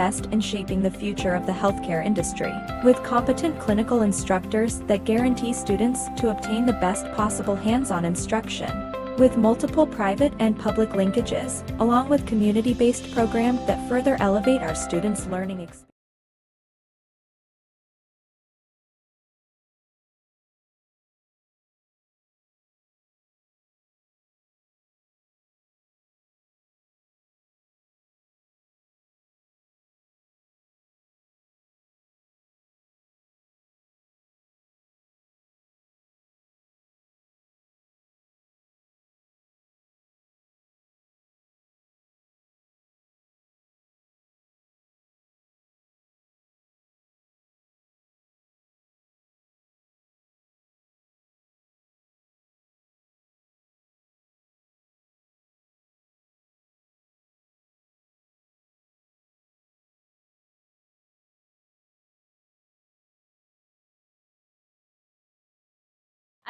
invest in shaping the future of the healthcare industry, with competent clinical instructors that guarantee students to obtain the best possible hands-on instruction, with multiple private and public linkages, along with community-based programs that further elevate our students' learning experience.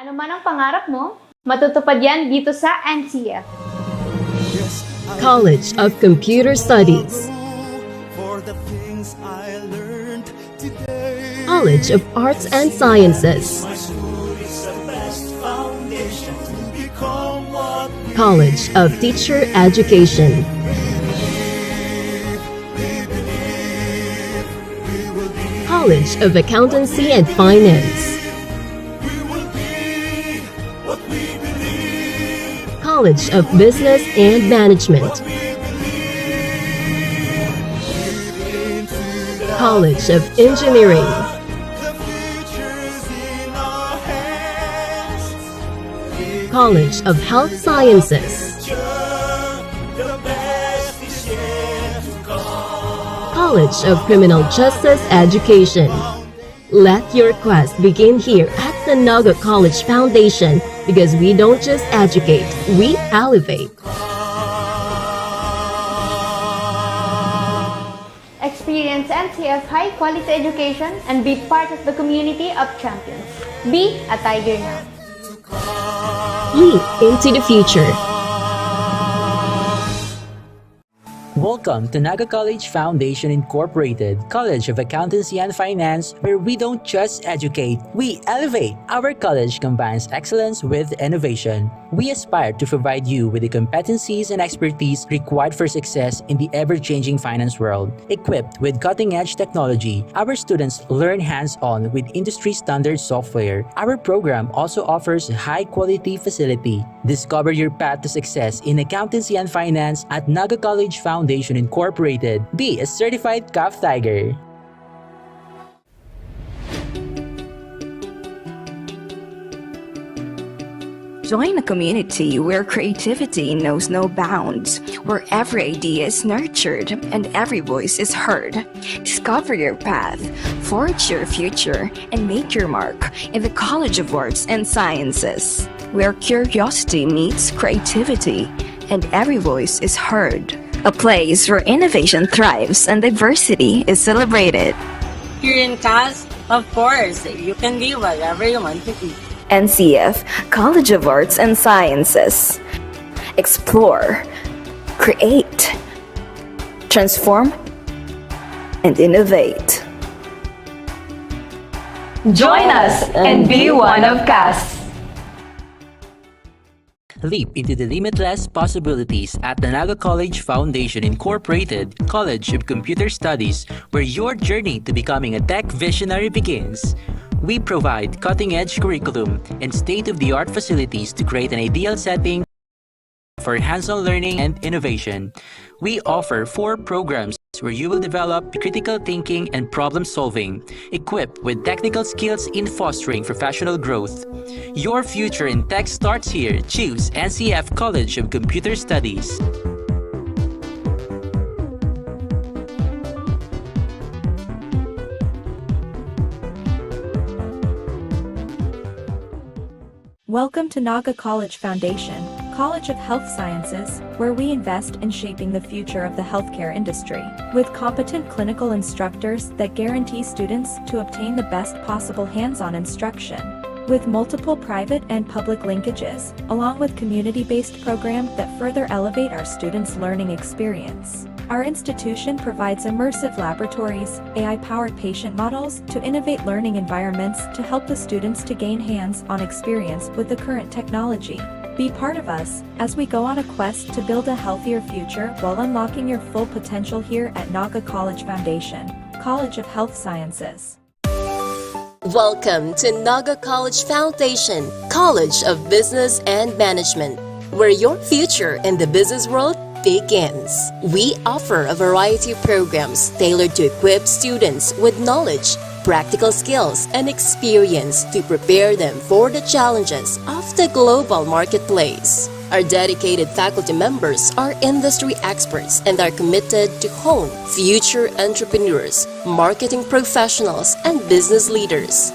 Ano man ang pangarap mo, matutupad yan dito sa NCF. College of Computer Studies, College of Arts and Sciences, College of Teacher Education, College of Accountancy and Finance, College of Business and Management, College of Engineering, College of Health Sciences, College of Criminal Justice Education. Let your quest begin here at the Naga College Foundation, because we don't just educate, we elevate. Experience NCF high-quality education and be part of the community of champions. Be a tiger now. Leap into the future. Welcome to Naga College Foundation Incorporated, College of Accountancy and Finance, where we don't just educate, we elevate. Our college combines excellence with innovation. We aspire to provide you with the competencies and expertise required for success in the ever-changing finance world. Equipped with cutting-edge technology, our students learn hands-on with industry-standard software. Our program also offers high-quality facility. Discover your path to success in accountancy and finance at Naga College Foundation Incorporated. Be a certified CAF Tiger. Join a community where creativity knows no bounds, where every idea is nurtured and every voice is heard. Discover your path, forge your future, and make your mark in the College of Arts and Sciences, where curiosity meets creativity and every voice is heard. A place where innovation thrives and diversity is celebrated. Here in CAS, of course, you can be whatever you want to be. NCF, College of Arts and Sciences. Explore, create, transform, and innovate. Join us and be one of CAS. Leap into the limitless possibilities at the Naga College Foundation Incorporated, College of Computer Studies, where your journey to becoming a tech visionary begins. We provide cutting-edge curriculum and state-of-the-art facilities to create an ideal setting for hands-on learning and innovation. We offer 4 programs where you will develop critical thinking and problem-solving, equipped with technical skills in fostering professional growth. Your future in tech starts here. Choose NCF College of Computer Studies. Welcome to Naga College Foundation, College of Health Sciences, where we invest in shaping the future of the healthcare industry, with competent clinical instructors that guarantee students to obtain the best possible hands-on instruction, with multiple private and public linkages, along with community-based programs that further elevate our students' learning experience. Our institution provides immersive laboratories, AI-powered patient models to innovate learning environments to help the students to gain hands-on experience with the current technology. Be part of us as we go on a quest to build a healthier future while unlocking your full potential here at Naga College Foundation, College of Health Sciences. Welcome to Naga College Foundation, College of Business and Management, where your future in the business world begins. We offer a variety of programs tailored to equip students with knowledge, practical skills, and experience to prepare them for the challenges of the global marketplace. Our dedicated faculty members are industry experts and are committed to hone future entrepreneurs, marketing professionals, and business leaders.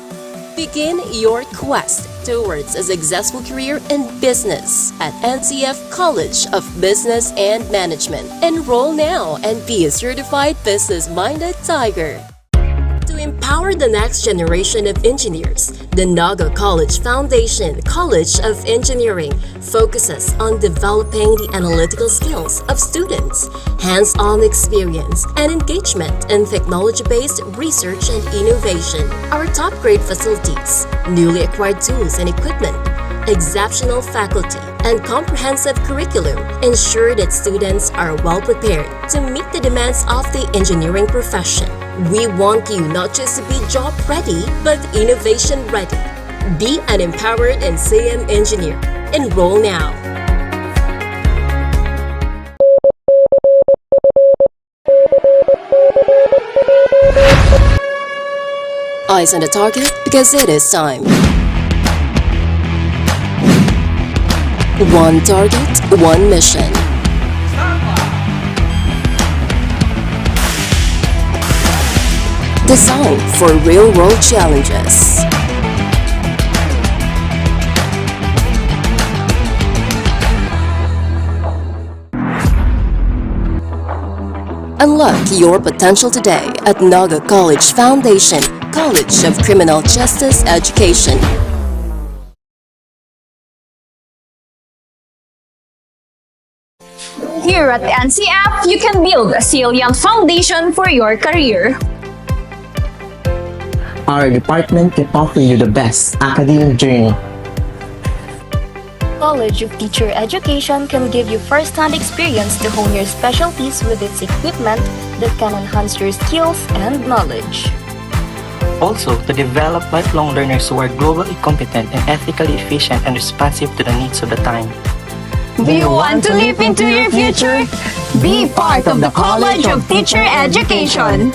Begin your quest towards a successful career in business at NCF College of Business and Management. Enroll now and be a certified business-minded tiger. To empower the next generation of engineers, the Naga College Foundation College of Engineering focuses on developing the analytical skills of students, hands-on experience, and engagement in technology-based research and innovation. Our top-grade facilities, newly acquired tools and equipment, exceptional faculty, and comprehensive curriculum ensure that students are well prepared to meet the demands of the engineering profession. We want you not just to be job ready, but innovation ready. Be an empowered and CM engineer. Enroll now. Eyes on the target because it is time. One target, one mission. Designed for real-world challenges. Unlock your potential today at Naga College Foundation, College of Criminal Justice Education. Here at NCF, you can build a salient foundation for your career. Our department can offer you the best academic journey. College of Teacher Education can give you first-hand experience to hone your specialties with its equipment that can enhance your skills and knowledge. Also, to develop lifelong learners who are globally competent and ethically efficient and responsive to the needs of the time. Do you want to leap into your future? Be part of the College of Teacher Education.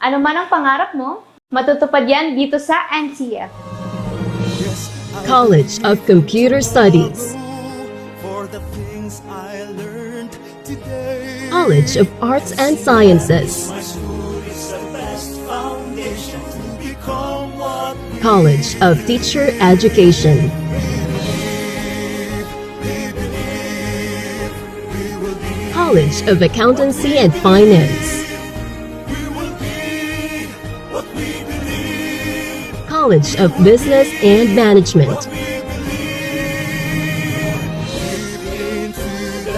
Ano man ang pangarap mo, matutupad yan dito sa NCF. College of Computer Studies. College of Arts and Sciences. College of Teacher Education. College of Accountancy and Finance. College of Business and Management.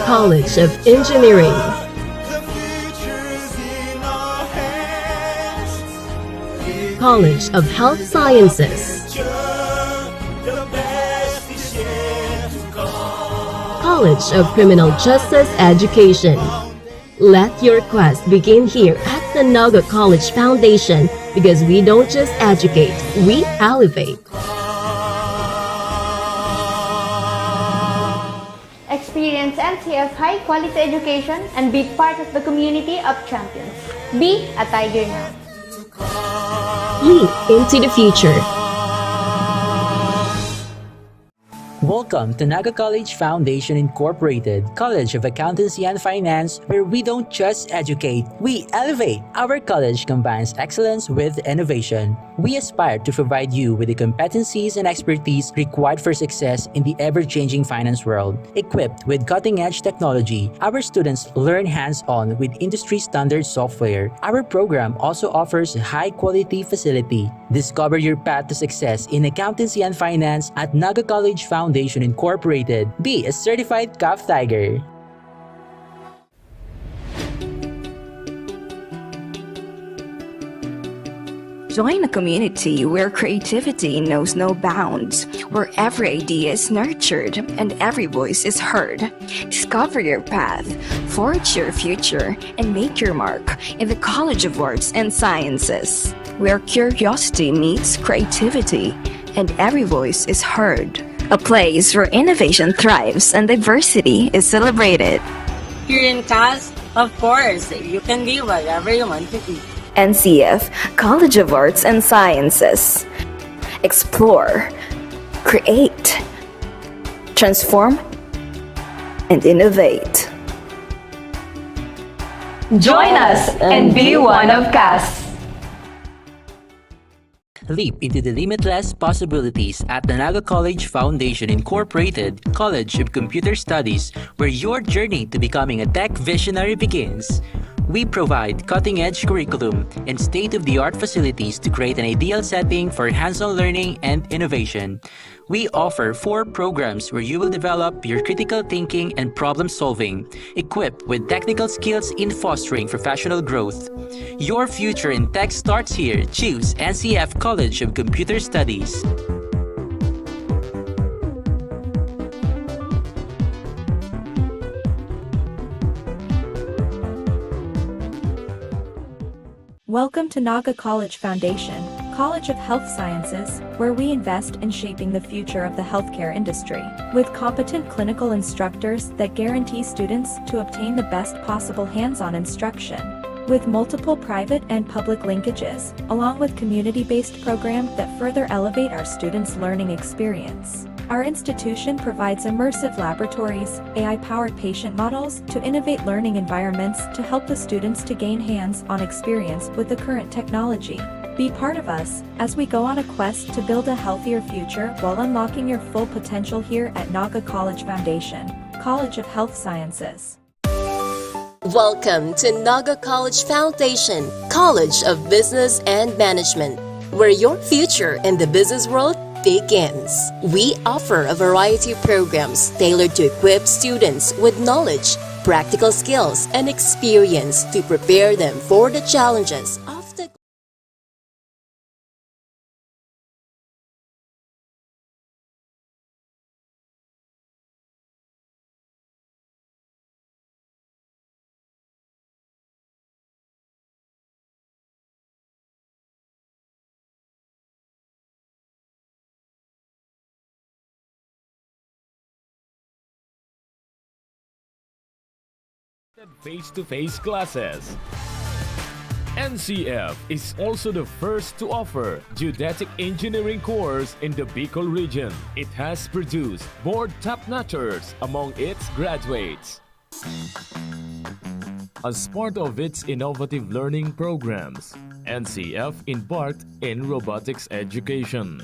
College of Engineering. College of Health Sciences. College of Criminal Justice Education. Let your quest begin here at the Naga College Foundation because we don't just educate, we elevate. Experience NCF high-quality education and be part of the community of champions. Be a tiger now. Leap into the future. Welcome to Naga College Foundation Incorporated, College of Accountancy and Finance, where we don't just educate, we elevate. Our college combines excellence with innovation. We aspire to provide you with the competencies and expertise required for success in the ever-changing finance world. Equipped with cutting-edge technology, our students learn hands-on with industry-standard software. Our program also offers a high-quality facility. Discover your path to success in accountancy and finance at Naga College Foundation Foundation Incorporated. Be a certified CAF Tiger. Join a community where creativity knows no bounds, where every idea is nurtured and every voice is heard. Discover your path, forge your future, and make your mark in the College of Arts and Sciences, where curiosity meets creativity and every voice is heard. A place where innovation thrives and diversity is celebrated. Here in CAS, of course, you can be whatever you want to be. NCF, College of Arts and Sciences. Explore, create, transform, and innovate. Join us and be one of CAS. Leap into the limitless possibilities at the Naga College Foundation Incorporated College of Computer Studies, where your journey to becoming a tech visionary begins. We provide cutting-edge curriculum and state-of-the-art facilities to create an ideal setting for hands-on learning and innovation. We offer 4 programs where you will develop your critical thinking and problem-solving, equipped with technical skills in fostering professional growth. Your future in tech starts here. Choose NCF College of Computer Studies. Welcome to Naga College Foundation, College of Health Sciences, where we invest in shaping the future of the healthcare industry, with competent clinical instructors that guarantee students to obtain the best possible hands-on instruction. With multiple private and public linkages, along with community-based programs that further elevate our students' learning experience. Our institution provides immersive laboratories, AI-powered patient models to innovate learning environments to help the students to gain hands-on experience with the current technology. Be part of us as we go on a quest to build a healthier future while unlocking your full potential here at Naga College Foundation, College of Health Sciences. Welcome to Naga College Foundation, College of Business and Management, where your future in the business world begins. We offer a variety of programs tailored to equip students with knowledge, practical skills, and experience to prepare them for the challenges of the face-to-face classes. NCF is also the first to offer geodetic engineering course in the Bicol region. It has produced board top-notchers among its graduates. As part of its innovative learning programs, NCF embarked in robotics education.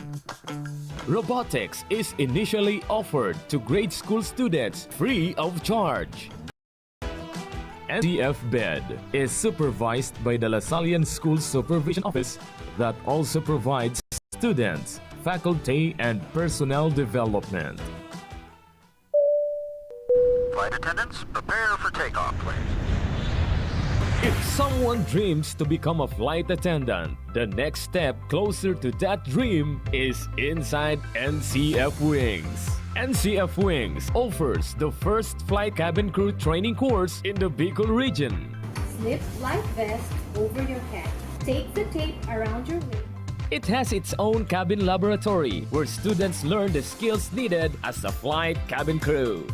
Robotics is initially offered to grade school students free of charge. NCF BED is supervised by the Lasallian School Supervision Office that also provides students, faculty, and personnel development. Flight attendants, prepare for takeoff, please. If someone dreams to become a flight attendant, the next step closer to that dream is inside NCF Wings. NCF Wings offers the first flight cabin crew training course in the Bicol region. Slip life vest over your head. Take the tape around your wing. It has its own cabin laboratory where students learn the skills needed as a flight cabin crew.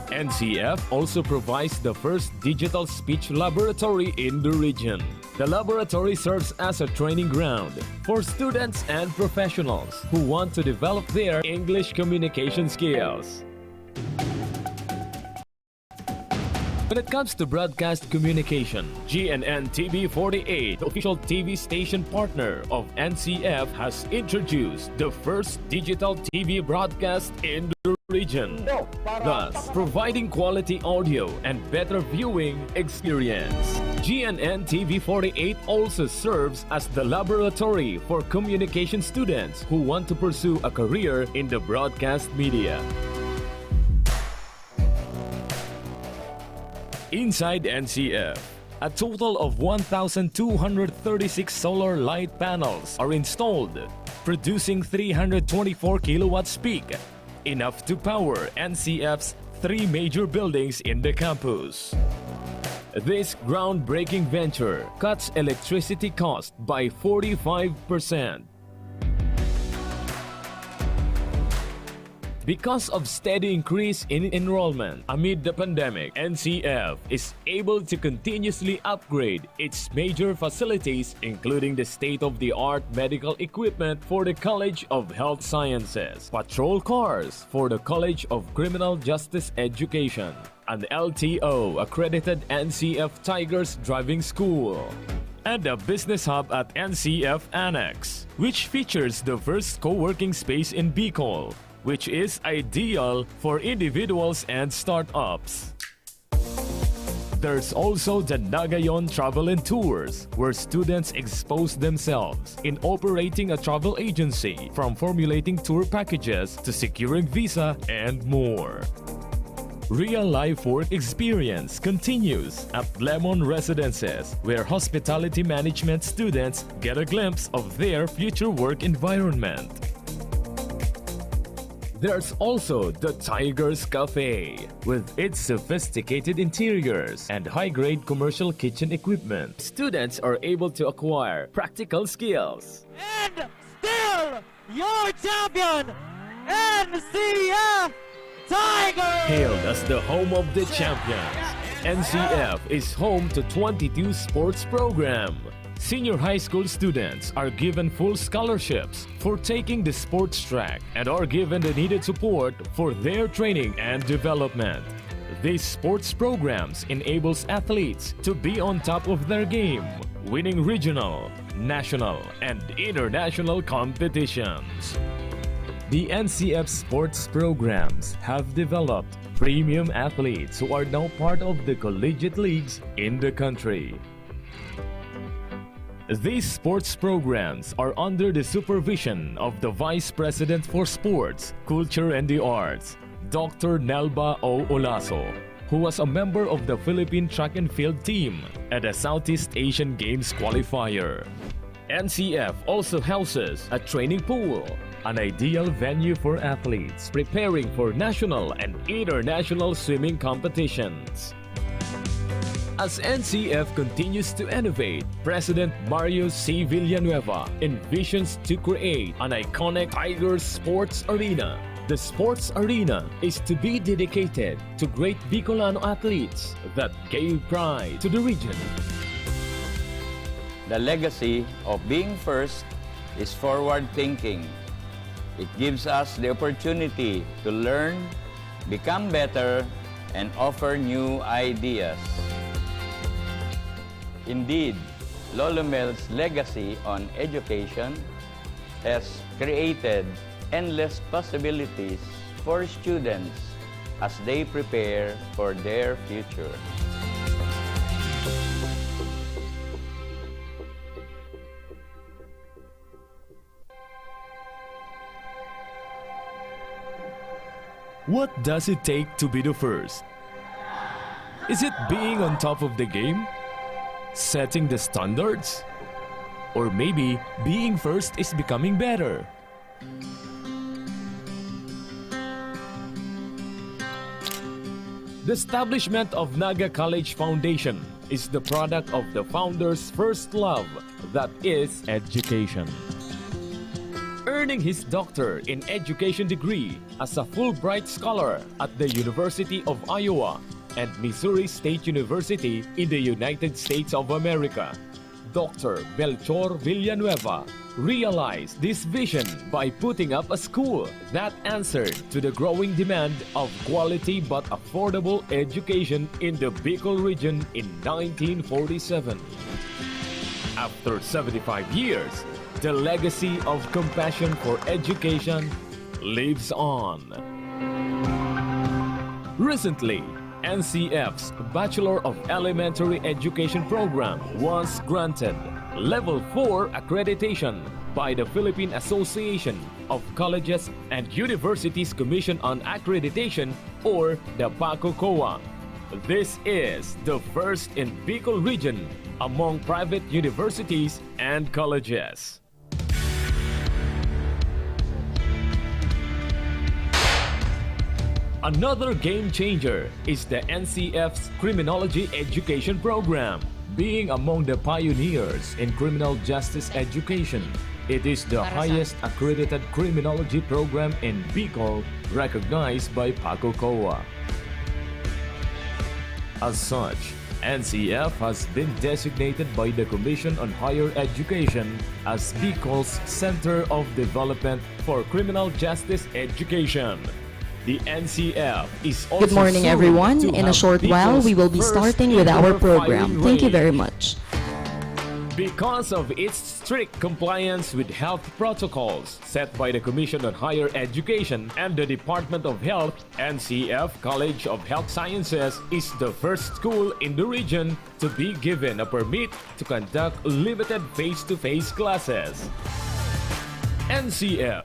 NCF also provides the first digital speech laboratory in the region. The laboratory serves as a training ground for students and professionals who want to develop their English communication skills. When it comes to broadcast communication, GNN-TV48, the official TV station partner of NCF, has introduced the first digital TV broadcast in the region, thus providing quality audio and better viewing experience. GNN-TV48 also serves as the laboratory for communication students who want to pursue a career in the broadcast media. Inside NCF, a total of 1,236 solar light panels are installed, producing 324 kilowatts peak, enough to power NCF's 3 major buildings in the campus. This groundbreaking venture cuts electricity cost by 45%. Because of steady increase in enrollment amid the pandemic, NCF is able to continuously upgrade its major facilities, including the state-of-the-art medical equipment for the College of Health Sciences, patrol cars for the College of Criminal Justice Education, an LTO-accredited NCF Tigers Driving School, and a business hub at NCF Annex, which features the first co-working space in Bicol, which is ideal for individuals and startups. There's also the Naga Travel and Tours, where students expose themselves in operating a travel agency, from formulating tour packages to securing visa and more. Real-life work experience continues at Lemon Residences, where hospitality management students get a glimpse of their future work environment. There's also the Tigers Cafe, with its sophisticated interiors and high-grade commercial kitchen equipment. Students are able to acquire practical skills. And still your champion, NCF Tigers! Hailed as the home of the champions, NCF is home to 22 sports programs. Senior high school students are given full scholarships for taking the sports track and are given the needed support for their training and development. These sports programs enables athletes to be on top of their game, winning regional, national, and international competitions. The NCF sports programs have developed premium athletes who are now part of the collegiate leagues in the country. These sports programs are under the supervision of the Vice President for Sports, Culture and the Arts, Dr. 𝗚𝗺𝗀𝗀𝗀, who was a member of the Philippine track and field team at the Southeast Asian Games qualifier. NCF also houses a training pool, an ideal venue for athletes preparing for national and international swimming competitions. As NCF continues to innovate, President Mario C. Villanueva envisions to create an iconic Tigers sports arena. The sports arena is to be dedicated to great Bicolano athletes that gave pride to the region. The legacy of being first is forward-thinking. It gives us the opportunity to learn, become better, and offer new ideas. Indeed, Lolo Mel's legacy on education has created endless possibilities for students as they prepare for their future. What does it take to be the first? Is it being on top of the game? Setting the standards? Or maybe being first is becoming better? The establishment of Naga College Foundation is the product of the founder's first love, that is education. Earning his Doctor in Education degree as a Fulbright Scholar at the University of Iowa and Missouri State University in the United States of America, Dr. 𝗚𝗵𝗴𝗶 Villanueva realized this vision by putting up a school that answered to the growing demand of quality but affordable education in the Bicol region in 1947. After 75 years, the legacy of compassion for education lives on. Recently, NCF's Bachelor of Elementary Education program was granted Level 4 accreditation by the Philippine Association of Colleges and Universities Commission on Accreditation, or the PACO-COA. This is the first in Bicol region among private universities and colleges. Another game changer is the NCF's Criminology Education program. Being among the pioneers in criminal justice education, it is the highest accredited criminology program in Bicol, recognized by PACO-COA. As such, NCF has been designated by the Commission on Higher Education as Bicol's Center of Development for Criminal Justice Education. The NCF is also Good morning, everyone. In a short while, we will be starting with our program. Thank you very much. Because of its strict compliance with health protocols set by the Commission on Higher Education and the Department of Health, NCF College of Health Sciences is the first school in the region to be given a permit to conduct limited face-to-face classes. NCF.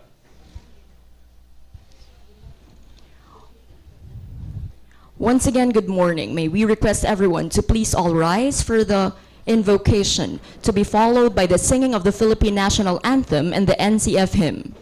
Once again, good morning. May we request everyone to please all rise for the invocation, to be followed by the singing of the Philippine National Anthem and the NCF hymn.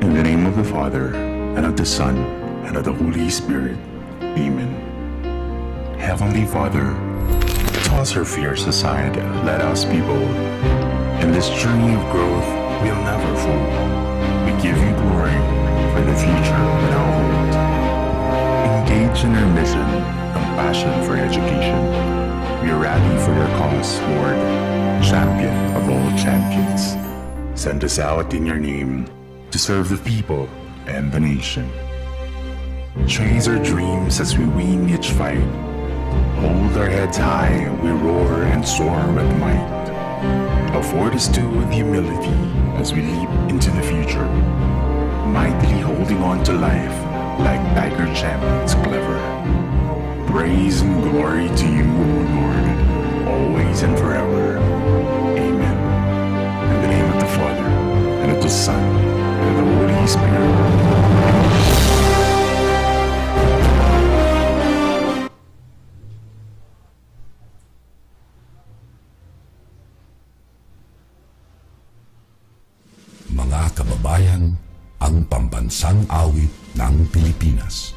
In the name of the Father, and of the Son, and of the Holy Spirit. Amen. Heavenly Father, toss our fears aside, let us be bold. In this journey of growth, we'll never fall. We give you glory for the future we now hold. Engage in our mission, compassion for education. We rally for your cause, Lord, champion of all champions. Send us out in your name to serve the people and the nation. Chase our dreams as we win each fight. Hold our heads high, we roar and soar with might. Afford us too with humility as we leap into the future, mightily holding on to life like tiger champions clever. Praise and glory to you, O Lord, always and forever. Amen. In the name of the Father, and of the Son, and of the Holy Spirit. Mga kababayan, ang pambansang awit ng Pilipinas.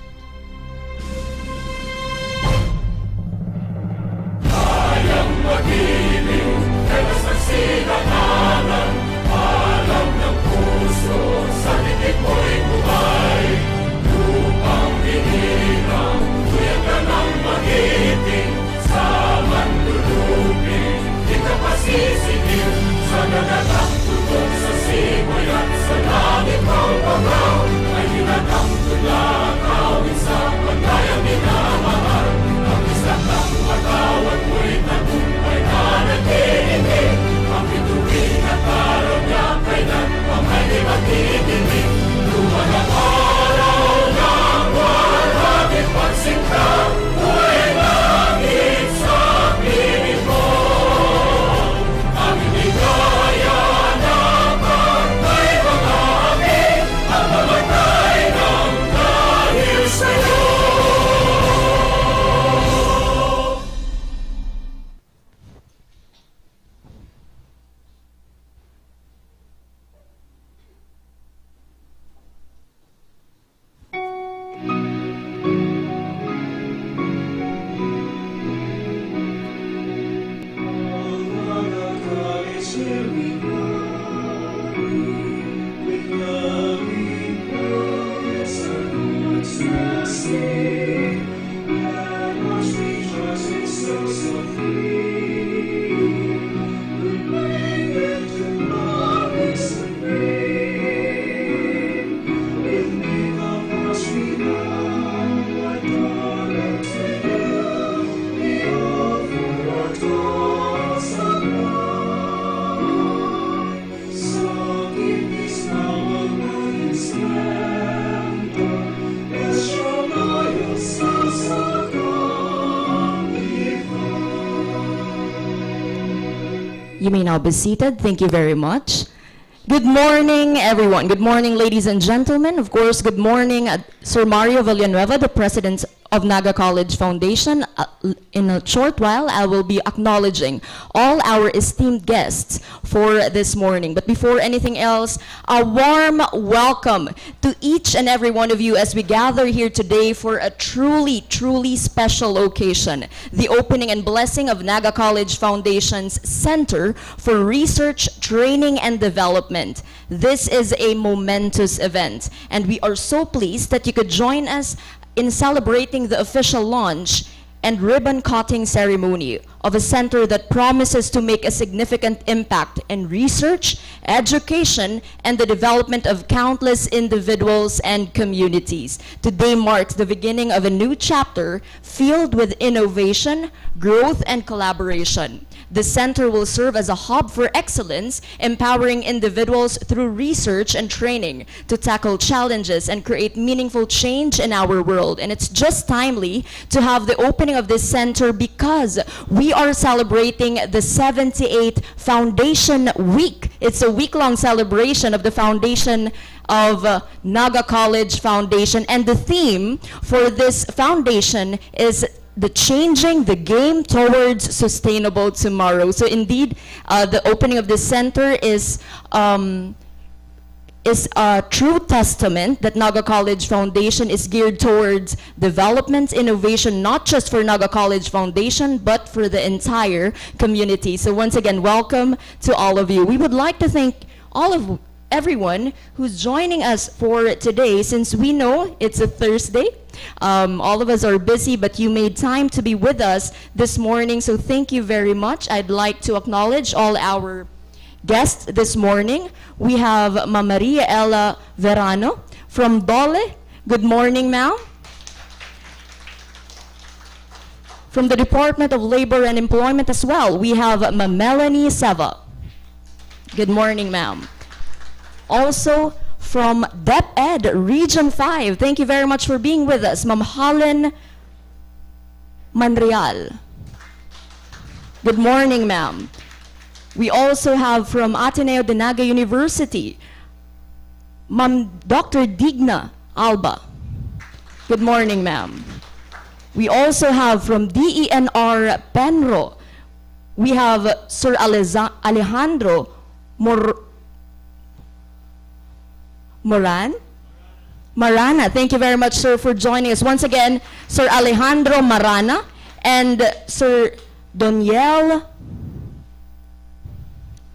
Kayang magiliw, pero sa sinangalan, alam ng puso, sa titik mo'y buhay. Upang hinirang, tuyag ka ng magiting, sa mandulupin, di ka pasisingil, sa nagatang tutok sa simoy at sa langit ng pangaw, ay hinatang tulakaw. You may now be seated. Thank you very much. Good morning, everyone. Good morning, ladies and gentlemen. Of course, good morning, Sir Mario Villanueva, the President of Naga College Foundation. In a short while, I will be acknowledging all our esteemed guests for this morning. But before anything else, a warm welcome to each and every one of you as we gather here today for a truly, truly special occasion, the opening and blessing of Naga College Foundation's Center for Research, Training, and Development. This is a momentous event, and we are so pleased that you could join us in celebrating the official launch and ribbon cutting ceremony of a center that promises to make a significant impact in research, education, and the development of countless individuals and communities. Today marks the beginning of a new chapter filled with innovation, growth, and collaboration. The center will serve as a hub for excellence, empowering individuals through research and training to tackle challenges and create meaningful change in our world. And it's just timely to have the opening of this center because we are celebrating the 78th Foundation Week. It's a week-long celebration of the foundation of Naga College Foundation, and the theme for this foundation is changing the game towards sustainable tomorrow. So indeed, the opening of this center is a true testament that Naga College Foundation is geared towards development, innovation, not just for Naga College Foundation, but for the entire community. So once again, welcome to all of you. We would like to thank everyone who's joining us for today, since we know it's a Thursday. All of us are busy, but you made time to be with us this morning, so thank you very much. I'd like to acknowledge all our guests this morning. We have Ma'am Maria Ella Verano from Dole. Good morning, ma'am. From the Department of Labor and Employment as well, we have Ma'am Melanie Seva. Good morning, ma'am. Also from DepEd Region 5, thank you very much for being with us, Ma'am Helen Manreal. Good morning, ma'am. We also have from Ateneo de Naga University, Ma'am Dr. Digna Alba. Good morning, ma'am. We also have from DENR Penro, we have Sir Alejandro Marana. Thank you very much, sir, for joining us. Once again, Sir Alejandro Marana and Sir Doniel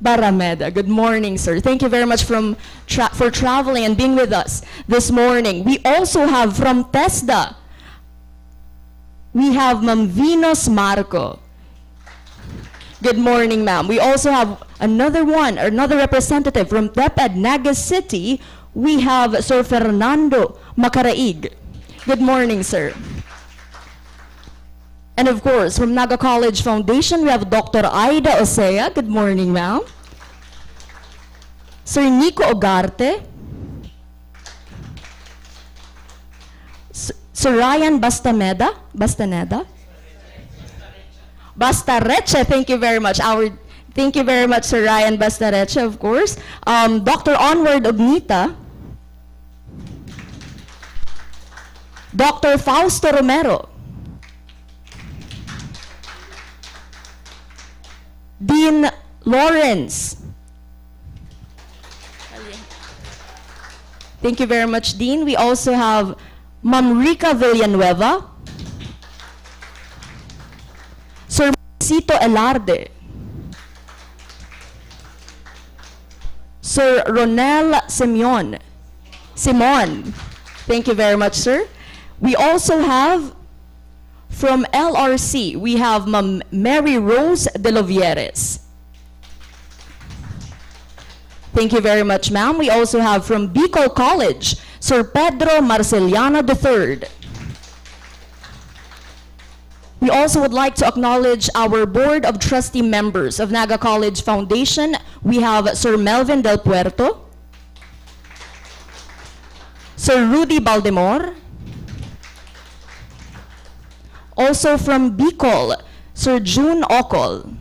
Barameda. Good morning, sir. Thank you very much for traveling and being with us this morning. We also have from TESDA, we have Ma'am Venus Marco. Good morning, ma'am. We also have another representative from DepEd Naga City. We have Sir Fernando Macaraig. Good morning, sir. And of course, from Naga College Foundation, we have Dr. Aida Osea. Good morning, ma'am. Sir Nico Ogarte. Sir Ryan Bastaneda. Bastareche, thank you very much. Thank you very much, Sir Ryan Bastareche, of course. Dr. Onward Ognita. Dr. Fausto Romero. Dean Lawrence. Thank you very much, Dean. We also have Ma'am Rica Villanueva. Sir Cito Elarde. Sir Ronel Simon. Thank you very much, sir. We also have from LRC, we have Ma'am Mary Rose de Lovieres. Thank you very much, ma'am. We also have from Bicol College, Sir Pedro Marceliano III. We also would like to acknowledge our Board of Trustee members of Naga College Foundation. We have Sir Melvin Del Puerto, Sir Rudy Baldemor. Also from Bicol, Sir June Ocol.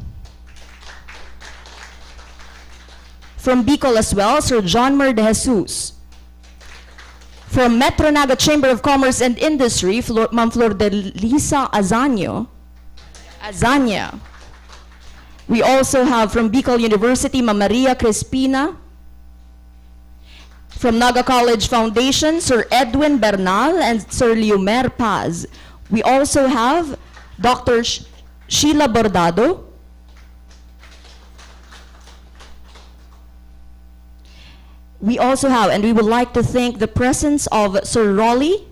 From Bicol as well, Sir John Mar de Jesus. From Metro Naga Chamber of Commerce and Industry, Ma'am Flor de Lisa Azanya. We also have from Bicol University, Ma'am Maria Crespina. From Naga College Foundation, Sir Edwin Bernal and Sir 𝗚𝗵𝗵𝗴𝗶. We also have Dr. Sheila Bordado. We also have, and we would like to thank the presence of Sir Rolly,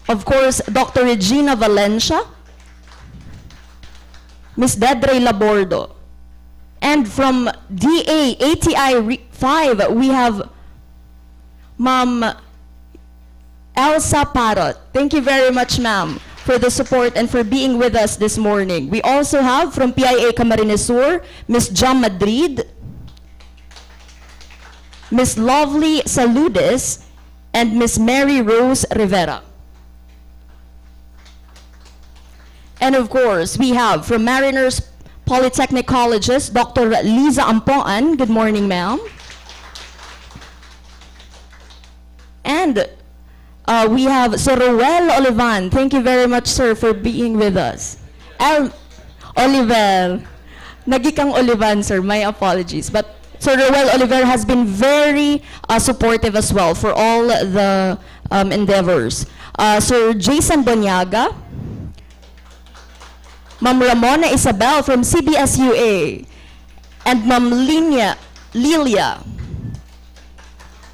of course, Dr. Regina Valencia, Ms. Dedre Labordo, and from DA ATI 5, we have Ma'am Elsa Parot. Thank you very much, ma'am, for the support and for being with us this morning. We also have from PIA Camarines Sur, Ms. Jam Madrid, Ms. Lovely Saludes, and Ms. Mary Rose Rivera. And of course, we have from Mariners Polytechnic Colleges, Dr. Liza Ampoan. Good morning, ma'am. And we have Sir Ruel Olivan. Thank you very much, sir, for being with us. Oliver. Nagikang Olivan, sir. My apologies. But Sir Ruel Oliver has been very supportive as well for all the endeavors. Sir Jason Bonyaga, Ma'am Ramona Isabel from CBSUA, and Ma'am Lilia.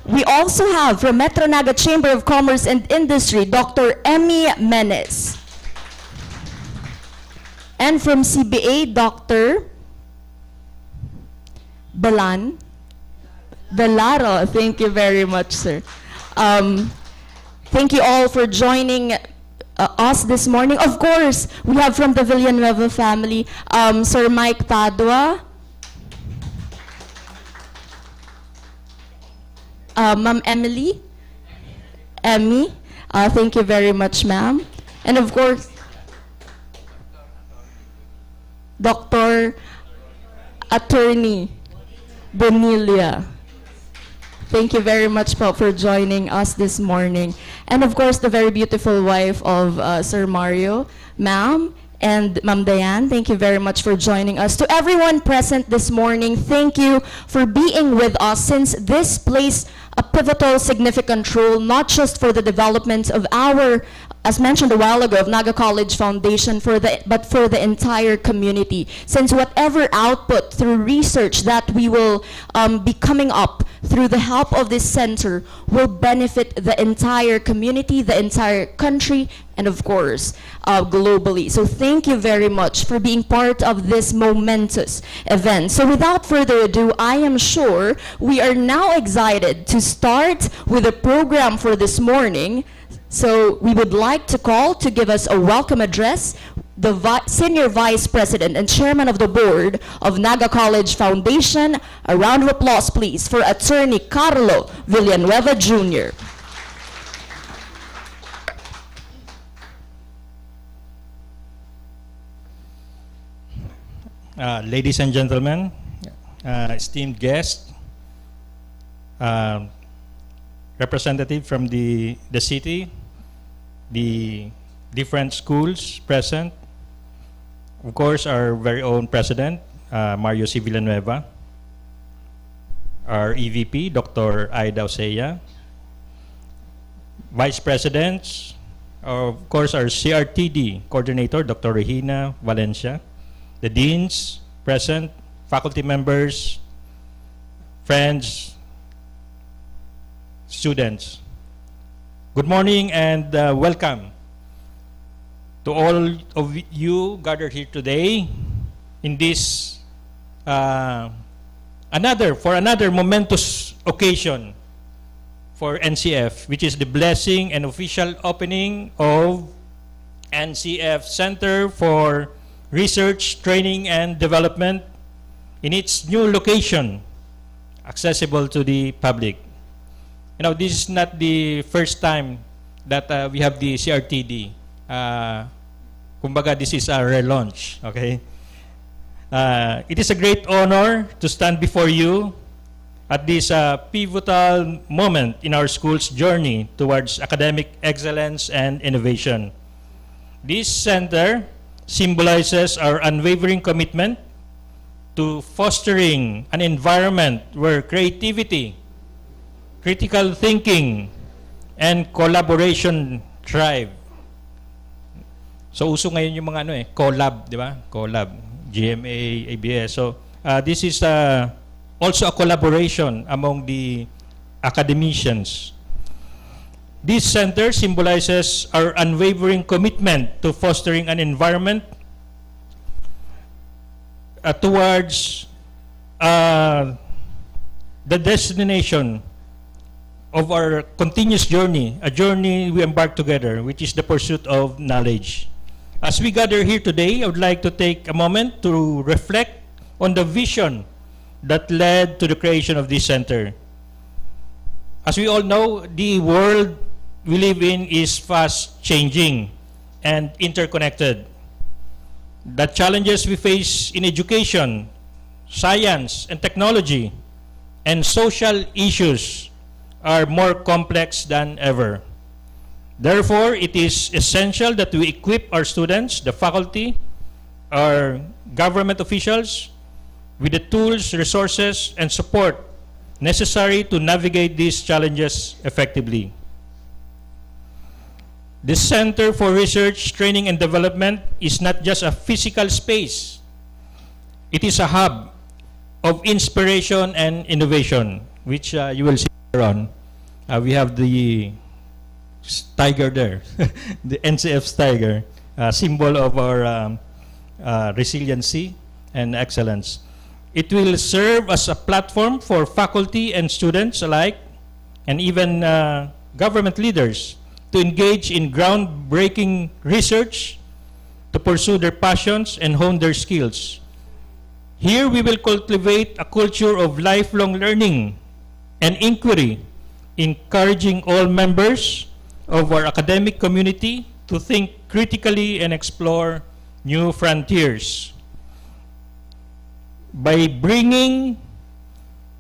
We also have from Metro Naga Chamber of Commerce and Industry, Dr. Emmy Menes. And from CBA, Dr. Belaro. Thank you very much, sir. Thank you all for joining us this morning. Of course, we have from the Villanueva family, Sir Mike Tadua, Ma'am Emmy. Thank you very much, ma'am. And of course, Dr. Attorney Bonilia. Thank you very much po for joining us this morning. And of course, the very beautiful wife of Sir Mario, ma'am, and Ma'am Diane, thank you very much for joining us. To everyone present this morning, thank you for being with us, since this plays a pivotal, significant role, not just for the development of our, as mentioned a while ago, of Naga College Foundation, but for the entire community. Since whatever output through research that we will be coming up through the help of this center will benefit the entire community, the entire country, and of course, globally. So thank you very much for being part of this momentous event. So without further ado, I am sure we are now excited to start with the program for this morning. So we would like to call to give us a welcome address the Senior Vice President and Chairman of the Board of Naga College Foundation. A round of applause, please, for Attorney Carlo Villanueva Jr. Ladies and gentlemen, esteemed guests, representative from the city, the different schools present, of course, our very own President, Mario C. Villanueva, our EVP, Dr. Aida Osea, Vice Presidents, of course, our CRTD Coordinator, Dr. Regina Valencia, the deans present, faculty members, friends, students. Good morning and welcome to all of you gathered here today in this another momentous occasion for NCF, which is the blessing and official opening of NCF Center for Research, Training, and Development in its new location, accessible to the public. You know, this is not the first time that we have the CRTD. Kumbaga, this is our relaunch, okay? It is a great honor to stand before you at this pivotal moment in our school's journey towards academic excellence and innovation. This center symbolizes our unwavering commitment to fostering an environment where creativity, critical thinking, and collaboration thrive. So uso ngayon yung mga collab, di ba? Collab, GMA, ABS. So this is also a collaboration among the academicians. This center symbolizes our unwavering commitment to fostering an environment towards the destination of our continuous journey, a journey we embark together, which is the pursuit of knowledge. As we gather here today, I would like to take a moment to reflect on the vision that led to the creation of this center. As we all know, the world we live in is fast changing and interconnected. The challenges we face in education, science and technology, and social issues are more complex than ever. Therefore, it is essential that we equip our students, the faculty, our government officials, with the tools, resources, and support necessary to navigate these challenges effectively. The Center for Research, Training, and Development is not just a physical space. It is a hub of inspiration and innovation, which you will see later on. We have the tiger there, the NCF's tiger, symbol of our resiliency and excellence. It will serve as a platform for faculty and students alike, and even government leaders, to engage in groundbreaking research, to pursue their passions and hone their skills. Here we will cultivate a culture of lifelong learning and inquiry, encouraging all members of our academic community to think critically and explore new frontiers. By bringing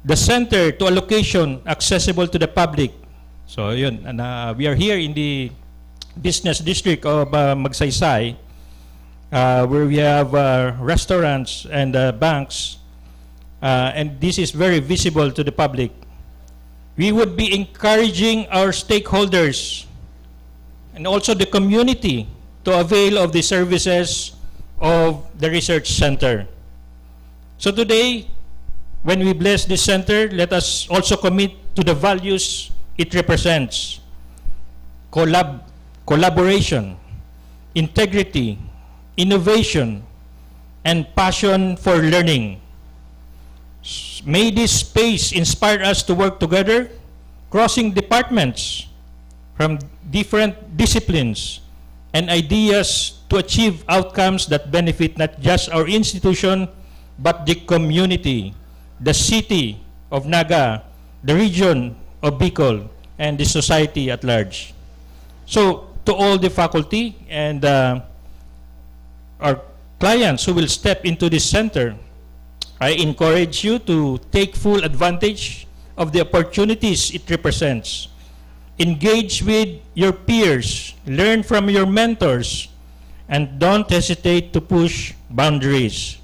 the center to a location accessible to the public. So yun, and, we are here in the business district of MAGSAYSAY, where we have restaurants and banks, and this is very visible to the public. We would be encouraging our stakeholders and also the community to avail of the services of the research center. So today, when we bless this center, let us also commit to the values it represents: collaboration, integrity, innovation, and passion for learning. May this space inspire us to work together, crossing departments from different disciplines and ideas to achieve outcomes that benefit not just our institution, but the community, the city of Naga, the region of Bicol, and the society at large. So, to all the faculty and our clients who will step into this center, I encourage you to take full advantage of the opportunities it represents. Engage with your peers, learn from your mentors, and don't hesitate to push boundaries.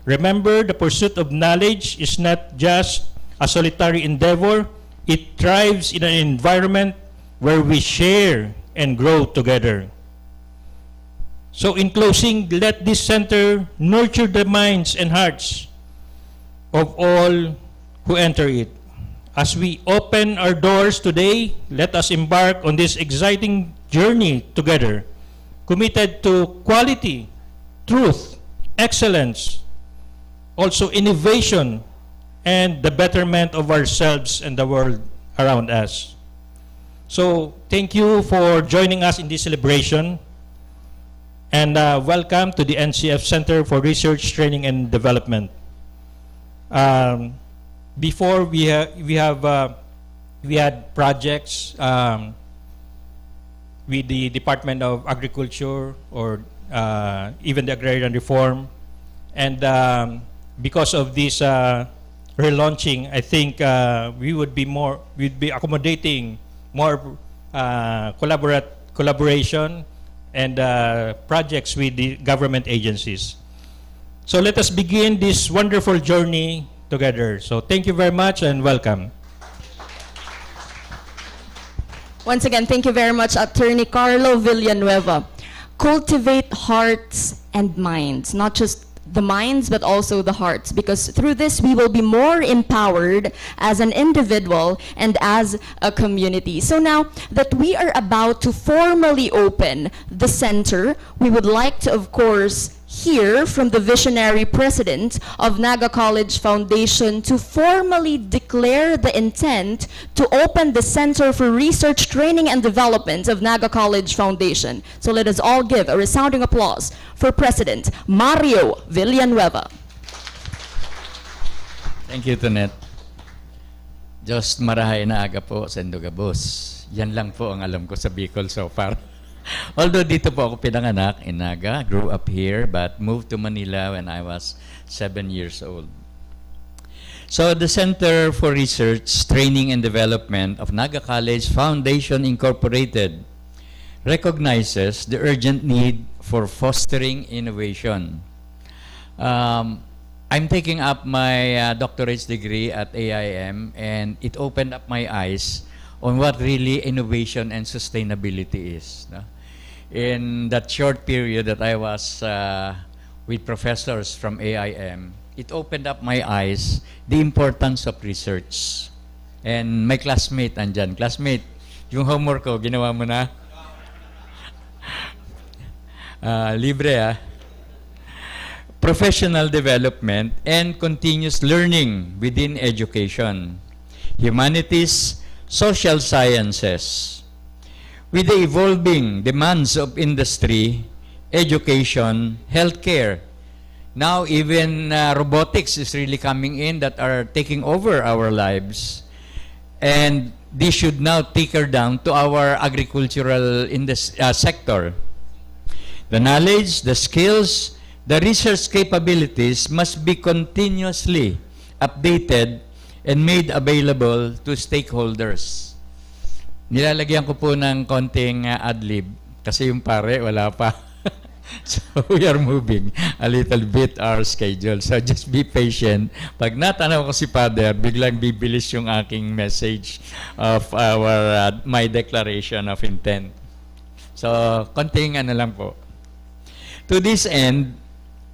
Remember, the pursuit of knowledge is not just a solitary endeavor. It thrives in an environment where we share and grow together. So in closing, let this center nurture the minds and hearts of all who enter it. As we open our doors today, let us embark on this exciting journey together, committed to quality, truth, excellence, also innovation, and the betterment of ourselves and the world around us. So thank you for joining us in this celebration, and welcome to the NCF Center for Research, Training, and Development. Before we had projects with the Department of Agriculture or even the Agrarian Reform, And because of this relaunching, I think we'd be accommodating more collaboration and projects with the government agencies. So let us begin this wonderful journey together. So thank you very much and welcome. Once again, thank you very much, Attorney Carlo Villanueva. Cultivate hearts and minds, not just the minds, but also the hearts, because through this we will be more empowered as an individual and as a community. So now that we are about to formally open the center, we would like to, of course, hear from the visionary president of Naga College Foundation to formally declare the intent to open the Center for Research, Training, and Development of Naga College Foundation. So let us all give a resounding applause for President Mario Villanueva. Thank you, Tonet. Diyos marahay na aga po sa Indogabos. Yan lang po ang alam ko sa Bicol so far. Although dito po ako pinanganak in Naga, grew up here, but moved to Manila when I was 7 years old. So the Center for Research, Training, and Development of Naga College Foundation Incorporated recognizes the urgent need for fostering innovation. I'm taking up my doctorate degree at AIM, and it opened up my eyes on what really innovation and sustainability is. No? In that short period that I was with professors from AIM, it opened up my eyes the importance of research. And my classmate andyan. Classmate, yung homework ko, ginawa mo na? Libre Professional development and continuous learning within education. Humanities, social sciences. With the evolving demands of industry, education, healthcare, now even robotics is really coming in that are taking over our lives. And this should now trickle down to our agricultural sector. The knowledge, the skills, the research capabilities must be continuously updated and made available to stakeholders. Nilalagyan ko po ng konting ad-lib kasi yung pare wala pa. So we are moving a little bit our schedule. So just be patient. Pag natanaw ko si Father, biglang bibilis yung aking message of my declaration of intent. So konting lang po. To this end,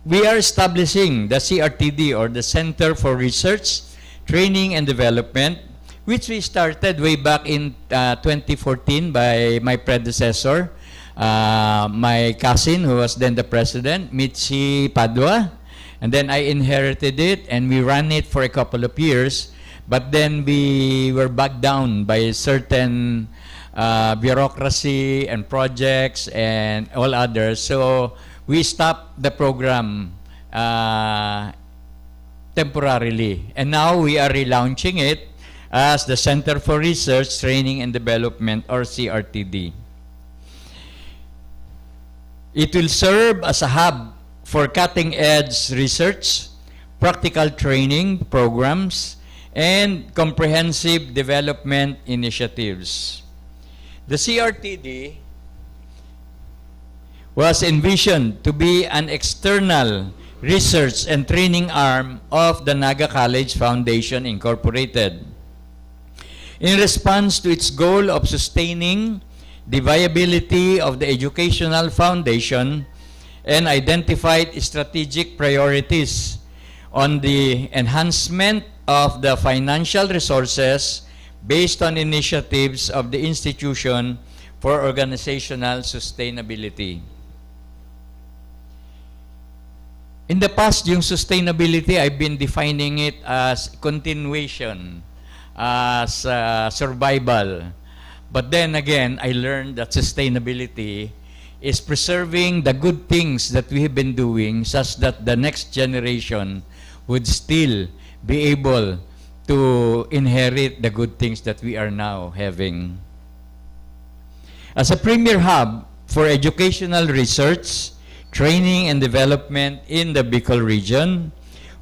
we are establishing the CRTD, or the Center for Research, Training, and Development, which we started way back in 2014 by my predecessor, my cousin, who was then the president, 𝗧cie𝗵𝗵𝗀. And then I inherited it, and we ran it for a couple of years. But then we were backed down by certain bureaucracy and projects and all others. So we stopped the program temporarily. And now we are relaunching it as the Center for Research, Training, and Development, or CRTD. It will serve as a hub for cutting-edge research, practical training programs, and comprehensive development initiatives. The CRTD was envisioned to be an external research and training arm of the Naga College Foundation Incorporated. In response to its goal of sustaining the viability of the educational foundation and identified strategic priorities on the enhancement of the financial resources based on initiatives of the institution for organizational sustainability. In the past, yung sustainability, I've been defining it as continuation, as survival. But then again, I learned that sustainability is preserving the good things that we have been doing such that the next generation would still be able to inherit the good things that we are now having. As a premier hub for educational research, training and development in the Bicol region.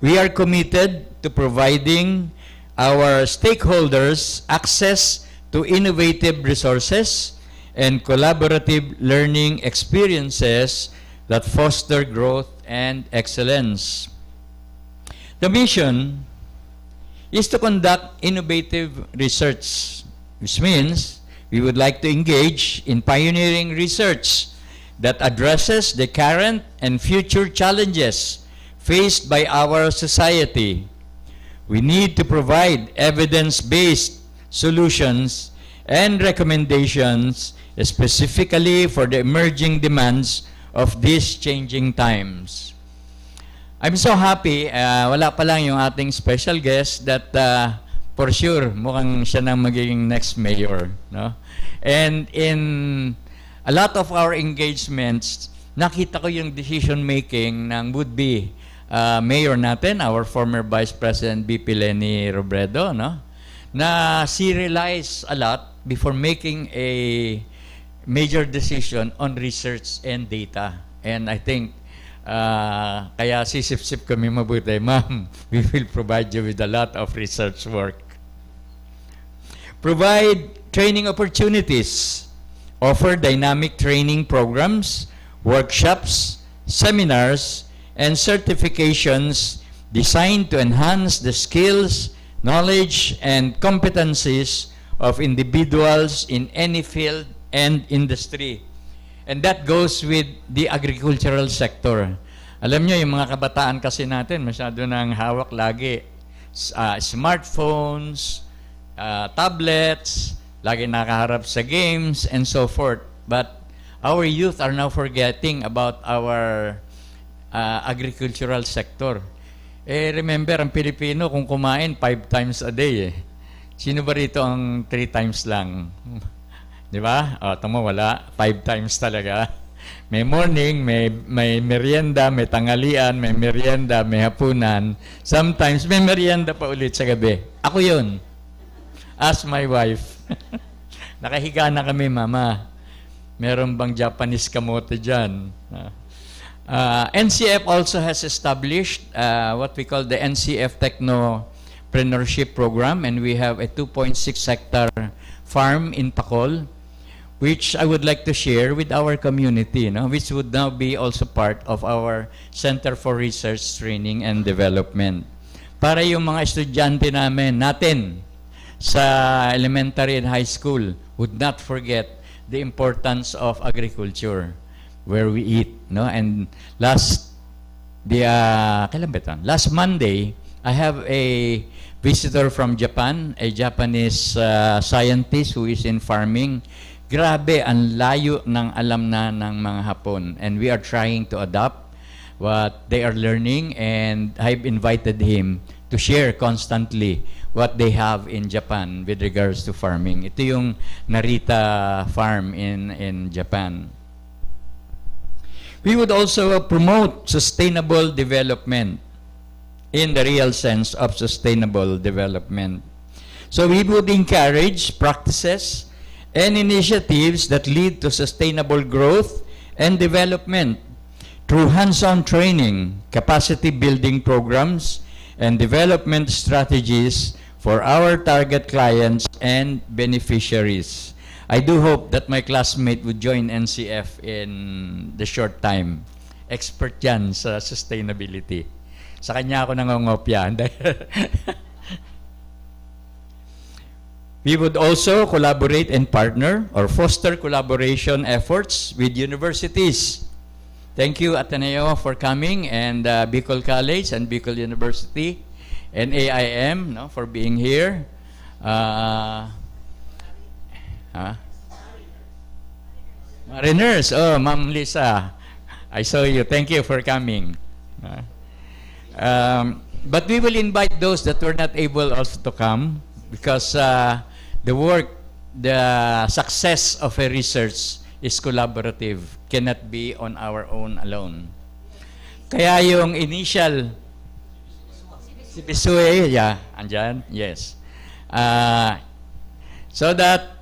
We are committed to providing our stakeholders access to innovative resources and collaborative learning experiences that foster growth and excellence. The mission is to conduct innovative research, which means we would like to engage in pioneering research that addresses the current and future challenges faced by our society. We need to provide evidence-based solutions and recommendations specifically for the emerging demands of these changing times. I'm so happy, wala pa lang yung ating special guest that for sure mukhang siya nang magiging next mayor, no? And in a lot of our engagements, nakita ko yung decision making ng would-be mayor natin, our former Vice President 𝗵𝗵𝗴𝗀, no? Na she relies a lot before making a major decision on research and data. And I think kaya sisip-sip kami mabuti, ma'am, we will provide you with a lot of research work. Provide training opportunities, offer dynamic training programs, workshops, seminars, and certifications designed to enhance the skills, knowledge, and competencies of individuals in any field and industry. And that goes with the agricultural sector. Alam nyo, yung mga kabataan kasi natin, masyado nang hawak lagi. Smartphones, tablets, lagi nakaharap sa games, and so forth. But our youth are now forgetting about our agricultural sector. Remember, ang Pilipino, kung kumain 5 times a day. Sino ba rito ang 3 times lang? Di ba? Tama, wala. 5 times talaga. May morning, may merienda, may tanghalian, may merienda, may hapunan. Sometimes may merienda pa ulit sa gabi. Ako yun. Ask my wife. Nakahiga na kami, mama. Meron bang Japanese kamote dyan? NCF also has established what we call the NCF Technopreneurship Program, and we have a 2.6 hectare farm in Pacol, which I would like to share with our community, which would now be also part of our Center for Research, Training, and Development. Para yung mga estudyante natin sa elementary and high school would not forget the importance of agriculture, where we eat. And last Monday, I have a visitor from Japan, a Japanese scientist who is in farming. Grabe, ang layo ng alam na ng mga Hapon. And we are trying to adopt what they are learning, and I've invited him to share constantly what they have in Japan with regards to farming. Ito yung Narita farm in Japan. We would also promote sustainable development in the real sense of sustainable development. So we would encourage practices and initiatives that lead to sustainable growth and development through hands-on training, capacity building programs, and development strategies for our target clients and beneficiaries. I do hope that my classmate would join NCF in the short time. Expert yan sa sustainability. Sa kanya ako nangongopya. We would also collaborate and partner or foster collaboration efforts with universities. Thank you, Ateneo, for coming, and Bicol College and Bicol University, and AIM for being here. Mariners, Ma'am Lisa, I saw you. Thank you for coming. But we will invite those that were not able also to come, because the success of a research is collaborative, cannot be on our own alone. Kaya yung initial, si 𝗵𝗴𝗶, andyan, yes. So that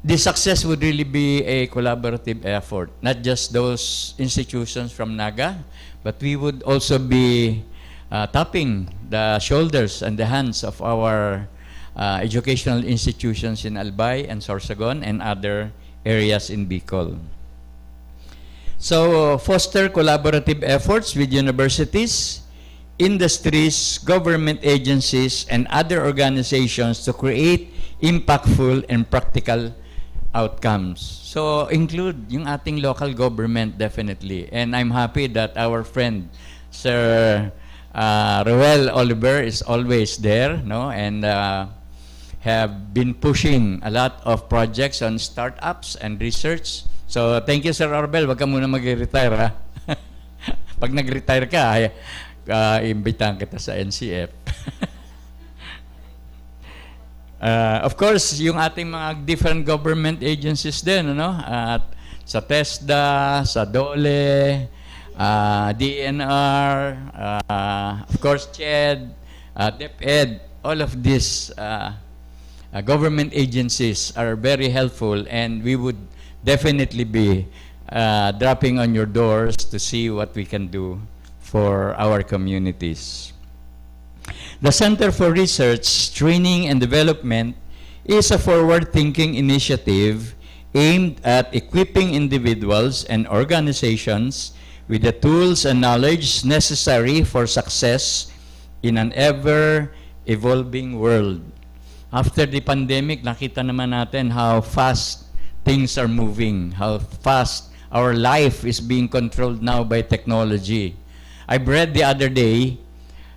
the success would really be a collaborative effort, not just those institutions from Naga, but we would also be tapping the shoulders and the hands of our educational institutions in Albay and Sorsogon and other areas in Bicol. So, foster collaborative efforts with universities, industries, government agencies, and other organizations to create impactful and practical outcomes. So, include yung ating local government definitely. And I'm happy that our friend, Sir 𝗚𝗺𝗶 is always there, no? And have been pushing a lot of projects on startups and research. So, thank you, Sir 𝗚𝗺𝗶. Wag ka muna mag-retire, ha? Pag nag-retire ka, imbitahan kita sa NCF. Of course, yung ating mga different government agencies din, ano? At sa TESDA, sa DOLE, DNR, of course, CHED, DepEd, all of these government agencies are very helpful, and we would definitely be dropping on your doors to see what we can do for our communities. The Center for Research, Training and Development is a forward-thinking initiative aimed at equipping individuals and organizations with the tools and knowledge necessary for success in an ever-evolving world. After the pandemic, nakita naman natin how fast things are moving, how fast our life is being controlled now by technology. I read the other day,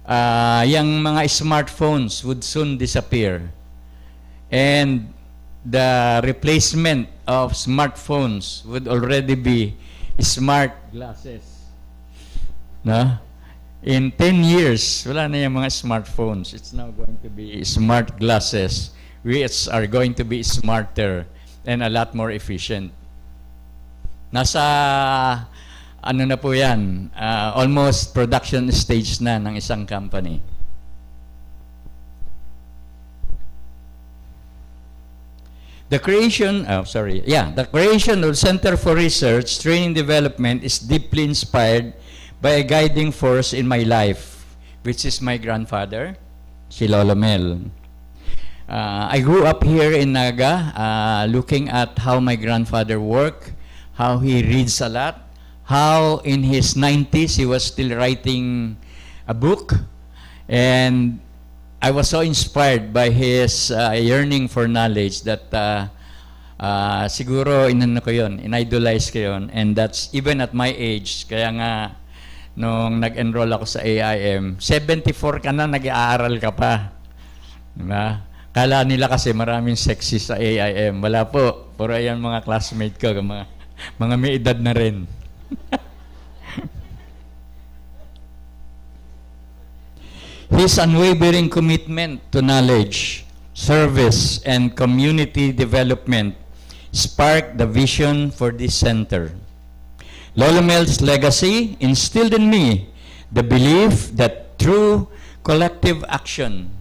yung mga smartphones would soon disappear. And the replacement of smartphones would already be smart glasses. No? In 10 years, wala na yung mga smartphones. It's now going to be smart glasses, which are going to be smarter and a lot more efficient. Nasa, ano na po yan, almost production stage na ng isang company. The creation of Center for Research, Training, Development is deeply inspired by a guiding force in my life, which is my grandfather, si Lolo Mel. I grew up here in Naga, looking at how my grandfather worked, how he reads a lot, how in his 90s he was still writing a book, and I was so inspired by his yearning for knowledge that siguro inano ko yun, in-idolize ko yun, and that's even at my age. Kaya nga, nung nag-enroll ako sa AIM, 74 ka na, nag-aaral ka pa. Diba? Kala nila kasi maraming sexy sa AIM. Wala po. Puro yan mga classmate ko, mga may edad na rin. His unwavering commitment to knowledge, service, and community development sparked the vision for this center. Lolo Mel's legacy instilled in me the belief that through collective action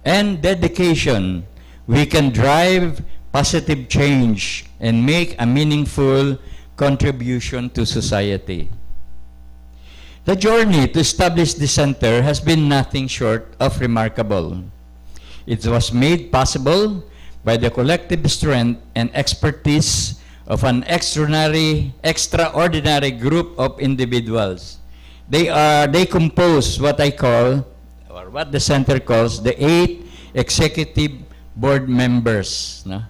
and dedication, we can drive positive change and make a meaningful contribution to society. The journey to establish the center has been nothing short of remarkable. It was made possible by the collective strength and expertise of an extraordinary group of individuals. They compose what I call, or what the center calls, the 8 executive board members. No?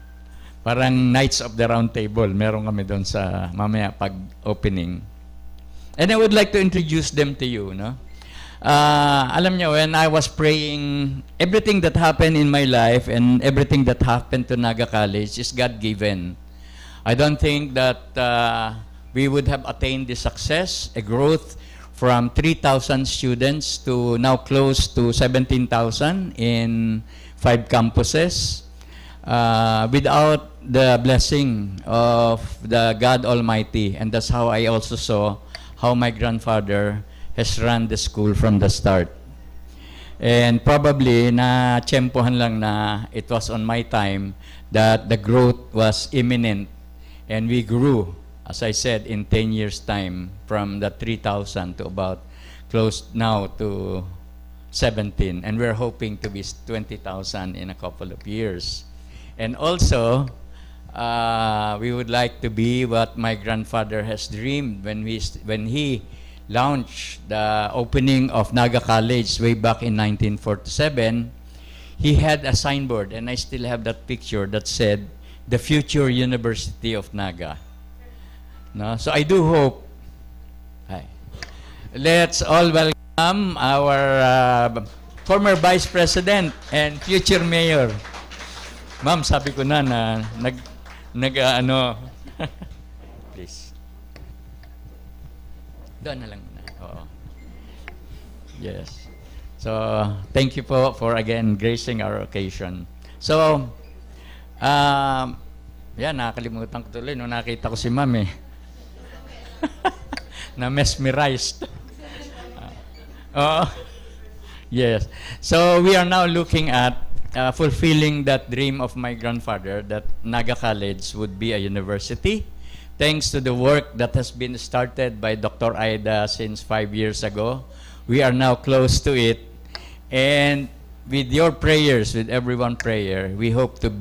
Parang Knights of the Round Table. Meron kami doon sa mamaya pag-opening. And I would like to introduce them to you. No? Alam niyo, when I was praying, everything that happened in my life and everything that happened to Naga College is God-given. I don't think that we would have attained the success, a growth from 3,000 students to now close to 17,000 in 5 campuses without the blessing of the God Almighty. And that's how I also saw how my grandfather has run the school from the start. And probably na tsempohan lang na it was on my time that the growth was imminent. And we grew, as I said, in 10 years' time from the 3,000 to about close now to 17. And we're hoping to be 20,000 in a couple of years. And also, we would like to be what my grandfather has dreamed when he launched the opening of Naga College way back in 1947. He had a signboard, and I still have that picture that said, "The Future University of Naga." No? So I do hope. Let's all welcome our former Vice President and future Mayor. Ma'am, sabi ko na ano, please. Doon na lang muna. Oo. Yes. So, thank you po for again gracing our occasion. So, nakakalimutan ko tuloy nung nakita ko si Ma'am eh. Na mesmerized. Yes. So, we are now looking at fulfilling that dream of my grandfather that Naga College would be a university. Thanks to the work that has been started by Dr. Aida since 5 years ago, we are now close to it. And with your prayers, with everyone's prayer, we hope to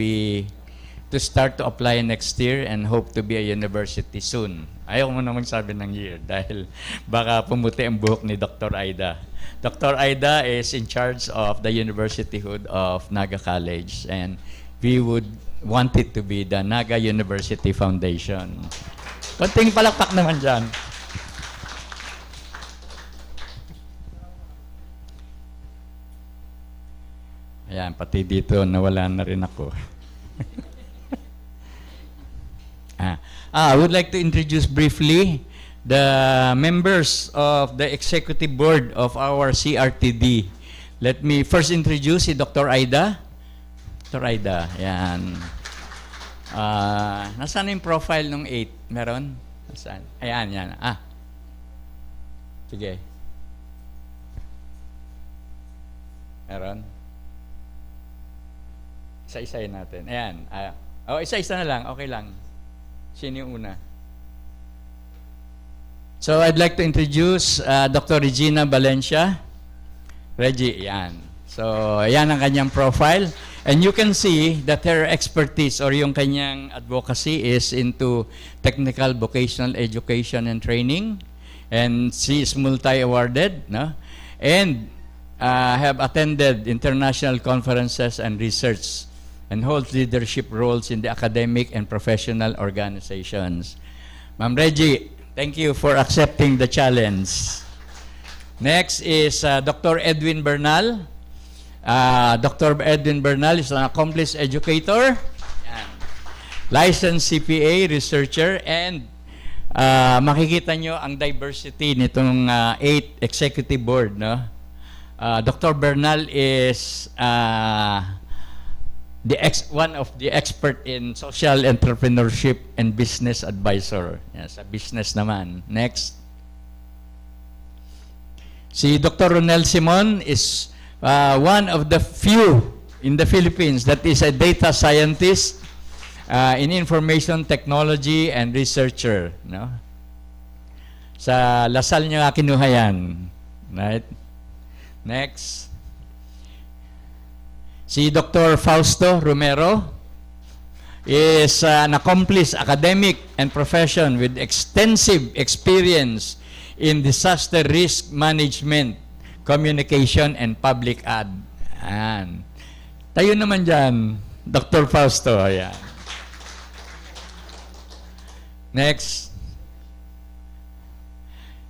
start to apply next year and hope to be a university soon. Ayaw mo na magsabi ng year dahil baka pumuti ang buhok ni Dr. Aida. Dr. Aida is in charge of the universityhood of Naga College, and we would want it to be the Naga University Foundation. Konting palakpak naman dyan. Ayan, pati dito nawala na rin ako. I would like to introduce briefly the members of the executive board of our CRTD. Let me first introduce si Dr. Aida. Dr. Aida, yan. Nasaan yung profile nung 8? Meron? Nasaan? Ayan, yan. Sige. Meron? Isa-isayin natin. Ayan. Isa-isa na lang. Okay lang. Sino yung una? So, I'd like to introduce Dr. Regina Valencia. Reggie, yan. So, yan ang kanyang profile. And you can see that her expertise or yung kanyang advocacy is into technical vocational education and training. And she is multi-awarded, no? And have attended international conferences and research and holds leadership roles in the academic and professional organizations. Ma'am Reggie, thank you for accepting the challenge. Next is Dr. Edwin Bernal. Dr. Edwin Bernal is an accomplished educator, licensed CPA, researcher, and makikita nyo ang diversity nitong 8 executive board. No? Dr. Bernal is one of the expert in social entrepreneurship and business advisor. Yes, a business naman. Next. Si Dr. Ronel Simon is one of the few in the Philippines that is a data scientist in information technology and researcher. No? Sa Lasal niya kinuha yan. Right? Next. Si Dr. Fausto Romero is an accomplished academic and profession with extensive experience in disaster risk management, communication, and public ad. Ayan. Tayo naman dyan, Dr. Fausto. Ayan. Next.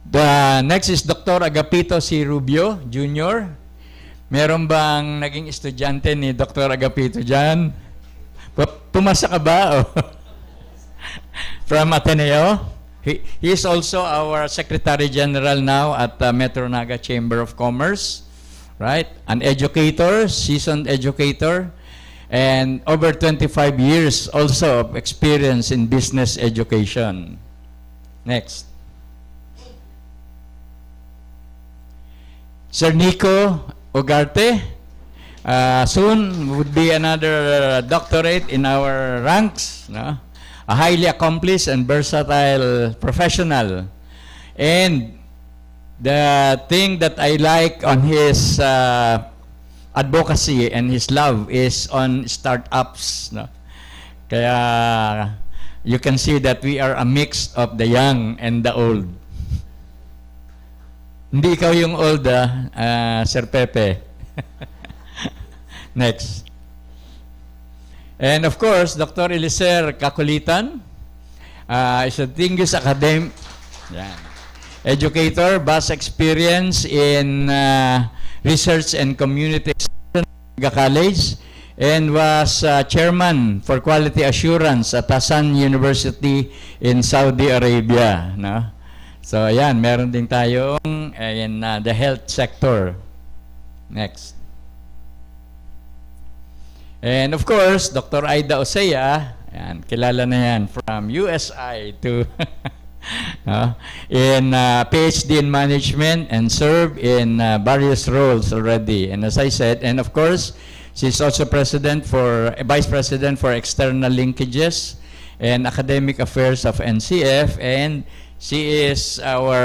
The next is Dr. Agapito C. Rubio, Jr. Meron bang naging estudyante ni Dr. Agapito dyan? Pumasa ka ba? From Ateneo? He is also our Secretary General now at Metro Naga Chamber of Commerce, right? An educator, seasoned educator, and over 25 years also of experience in business education. Next. Sir Nico Ugarte. Soon would be another doctorate in our ranks. No? A highly accomplished and versatile professional. And the thing that I like on his advocacy and his love is on startups. No? Kaya you can see that we are a mix of the young and the old. Hindi ikaw yung old, Sir Pepe. Next. And of course, Dr. Eliezer Kakulitan is a distinguished academic educator, vast experience in research and community at Naga College, and was chairman for quality assurance at Hassan University in Saudi Arabia. No? So, ayan, meron din tayong in the health sector. Next. And of course, Dr. Aida Osea, ayan, kilala na yan, from USI to in PhD in management and served in various roles already. And as I said, and of course, she's also Vice President for External Linkages and Academic Affairs of NCF, and she is our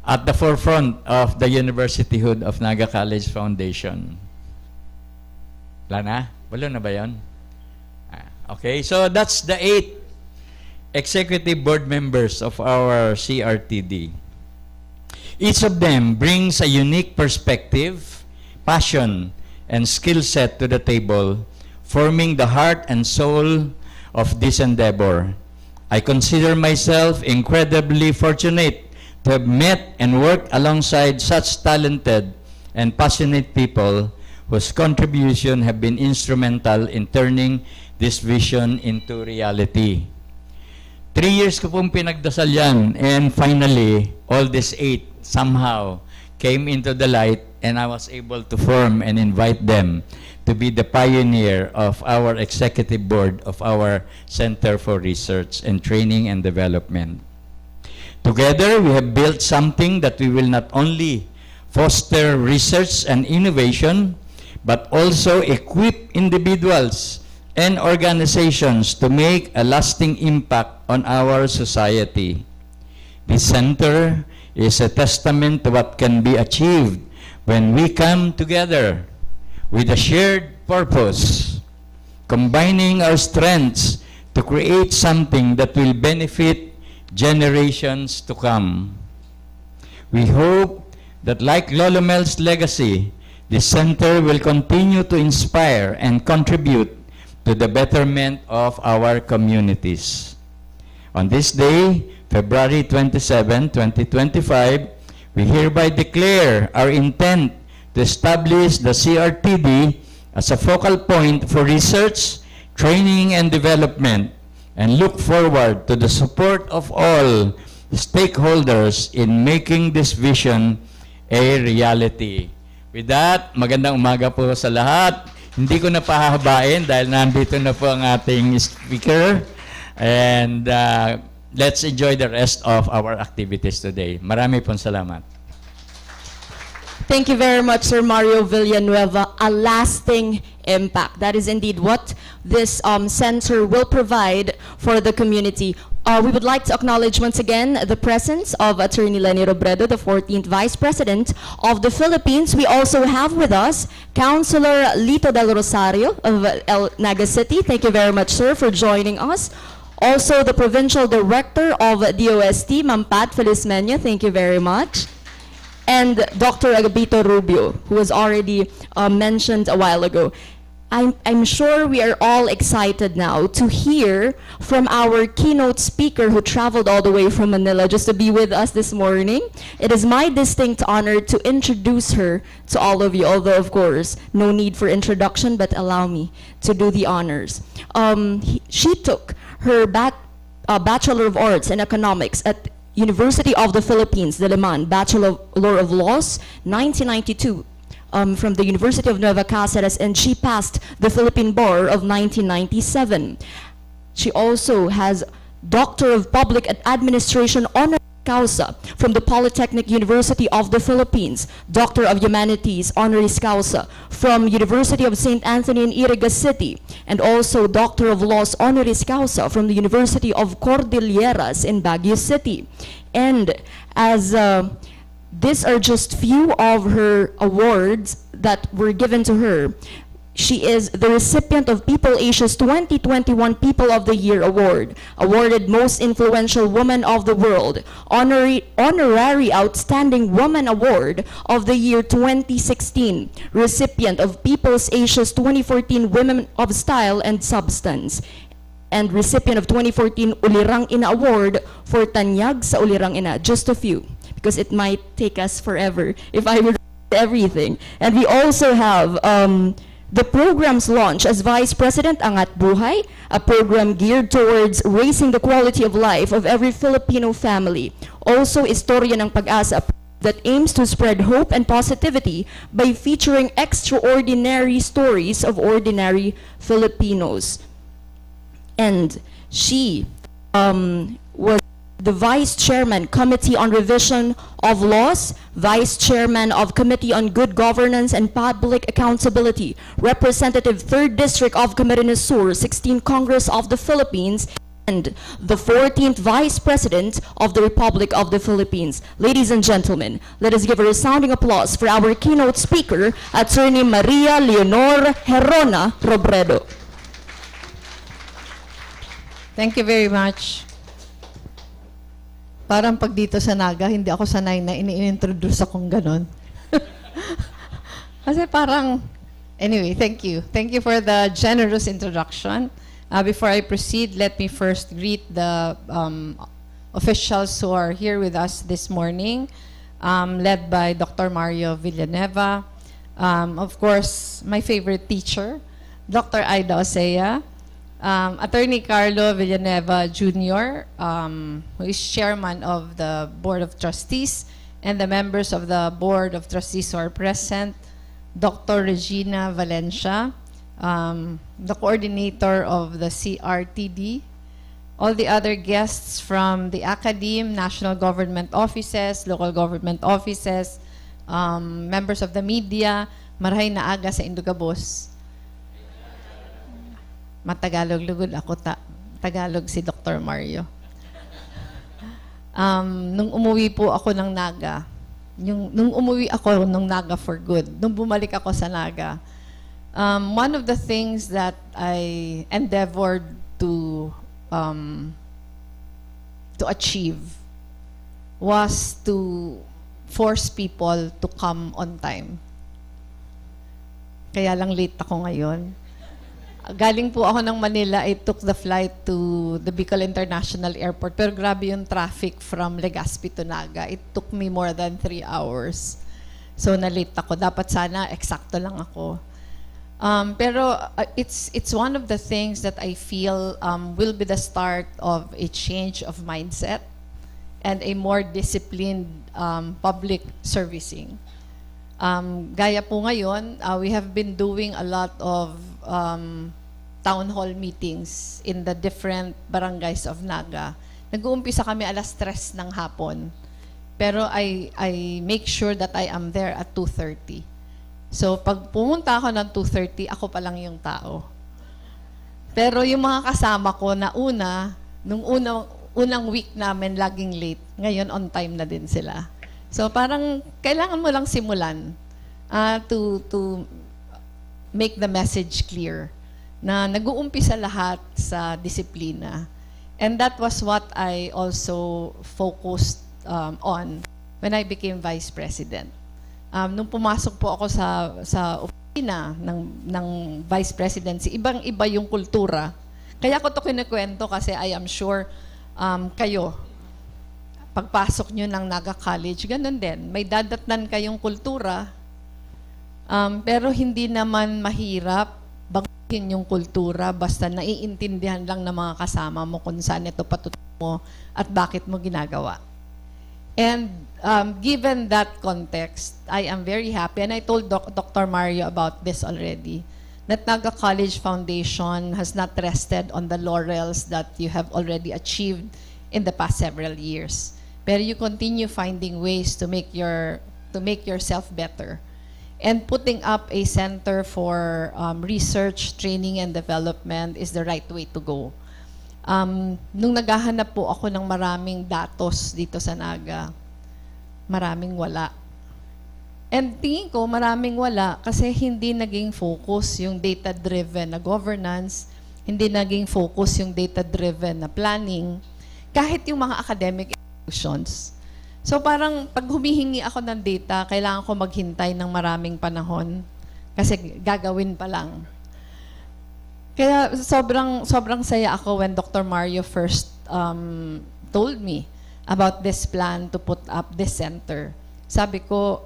at the forefront of the Universityhood of Naga College Foundation. Wala na? Wala na ba yun? Okay, so that's the 8 executive board members of our CRTD. Each of them brings a unique perspective, passion, and skill set to the table, forming the heart and soul of this endeavor. I consider myself incredibly fortunate to have met and worked alongside such talented and passionate people whose contribution have been instrumental in turning this vision into reality. 3 years ko pong pinagdasal yan, and finally, all these 8 somehow came into the light, and I was able to form and invite them to be the pioneer of our executive board of our Center for Research and Training and Development. Together, we have built something that we will not only foster research and innovation, but also equip individuals and organizations to make a lasting impact on our society. This center is a testament to what can be achieved when we come together with a shared purpose, combining our strengths to create something that will benefit generations to come. We hope that, like Lolo Mel's legacy, the center will continue to inspire and contribute to the betterment of our communities. On this day, February 27, 2025, we hereby declare our intent to establish the CRTD as a focal point for research, training, and development, and look forward to the support of all stakeholders in making this vision a reality. With that, magandang umaga po sa lahat. Hindi ko na pahahabain dahil nandito na po ang ating speaker. And let's enjoy the rest of our activities today. Marami pong salamat. Thank you very much, Sir Mario Villanueva. A lasting impact. That is indeed what this center will provide for the community. We would like to acknowledge once again the presence of Attorney Leni Robredo, the 14th Vice President of the Philippines. We also have with us Councilor Lito Del Rosario of Naga City. Thank you very much, sir, for joining us. Also, the Provincial Director of DOST, Ma'am Pat Felizmeño. Thank you very much. And Dr. Agapito Rubio, who was already mentioned a while ago. I'm sure we are all excited now to hear from our keynote speaker who traveled all the way from Manila just to be with us this morning. It is my distinct honor to introduce her to all of you, although of course, no need for introduction, but allow me to do the honors. She took her Bachelor of Arts in Economics at University of the Philippines, Diliman, Bachelor of Laws, 1992. From the University of Nueva Cáceres, and she passed the Philippine Bar of 1997. She also has Doctor of Public Administration honor Causa from the Polytechnic University of the Philippines, Doctor of Humanities honoris causa from University of St. Anthony in Iriga City, and also Doctor of Laws honoris causa from the University of Cordilleras in Baguio City. And as these are just few of her awards that were given to her. She is the recipient of People Asia's 2021 People of the Year Award, awarded Most Influential Woman of the World, Honorary Outstanding Woman Award of the Year 2016, recipient of People's Asia's 2014 Women of Style and Substance, and recipient of 2014 Ulirang Ina Award for Tanyag sa Ulirang Ina. Just a few, because it might take us forever if I would read everything. And we also have the program's launch as Vice President Angat Buhay, a program geared towards raising the quality of life of every Filipino family. Also, Istorya ng Pag-asa, that aims to spread hope and positivity by featuring extraordinary stories of ordinary Filipinos. And she was the Vice Chairman, Committee on Revision of Laws, Vice Chairman of Committee on Good Governance and Public Accountability, Representative 3rd District of Camarines Sur, 16th Congress of the Philippines, and the 14th Vice President of the Republic of the Philippines. Ladies and gentlemen, let us give a resounding applause for our keynote speaker, Attorney Maria Leonor Herona Robredo. Thank you very much. Parang pag dito sa Naga, hindi ako sanay na ini-introduce akong ganon. Kasi parang, anyway, thank you. Thank you for the generous introduction. Before I proceed, let me first greet the officials who are here with us this morning, led by Dr. Mario Villanueva. Of course, my favorite teacher, Dr. 𝗬𝗄𝗄𝗧. Attorney Carlo Villanueva Jr., who is chairman of the Board of Trustees, and the members of the Board of Trustees who are present, Dr. Regina Valencia, the coordinator of the CRTD, all the other guests from the academe, national government offices, local government offices, members of the media, marahay na aga sa Indugabos. Matagalog lugod ako, Tagalog si Dr. Mario. Nung umuwi po ako ng Naga, nung umuwi ako ng Naga for good, nung bumalik ako sa Naga, one of the things that I endeavored to achieve was to force people to come on time. Kaya lang late ako ngayon. Galing po ako ng Manila, I took the flight to the Bicol International Airport. Pero grabe yung traffic from Legazpi to Naga. It took me more than 3 hours. So na-late ako. Dapat sana eksakto lang ako. Pero it's one of the things that I feel will be the start of a change of mindset and a more disciplined public servicing. Gaya po ngayon, we have been doing a lot of town hall meetings in the different barangays of Naga. Nag-uumpisa kami alas 3 ng hapon. Pero I make sure that I am there at 2:30. So pag pumunta ako ng 2:30, ako pa lang yung tao. Pero yung mga kasama ko na nung unang week namin laging late, ngayon on time na din sila. So parang kailangan mo lang simulan to make the message clear na nag-uumpisa lahat sa disiplina. And that was what I also focused on when I became Vice President. Nung pumasok po ako sa opisina ng Vice Presidency, ibang-iba yung kultura. Kaya ko to kinikwento kasi I am sure kayo, pagpasok nyo ng Naga College, ganun din. May dadatnan kayong kultura, pero hindi naman mahirap baguhin yung kultura basta naiintindihan lang ng mga kasama mo kung saan ito patutungo mo at bakit mo ginagawa. And given that context, I am very happy, and I told Dr. Mario about this already, that Naga College Foundation has not rested on the laurels that you have already achieved in the past several years. pero you continue finding ways to make yourself better. And putting up a center for research, training, and development is the right way to go. Nung naghahanap po ako ng maraming datos dito sa Naga, maraming wala. And tingin ko maraming wala kasi hindi naging focus yung data-driven na governance, hindi naging focus yung data-driven na planning, kahit yung mga academic institutions. So parang pag humihingi ako ng data, kailangan ko maghintay ng maraming panahon kasi gagawin pa lang. Kaya sobrang saya ako when Dr. Mario first told me about this plan to put up this center. Sabi ko,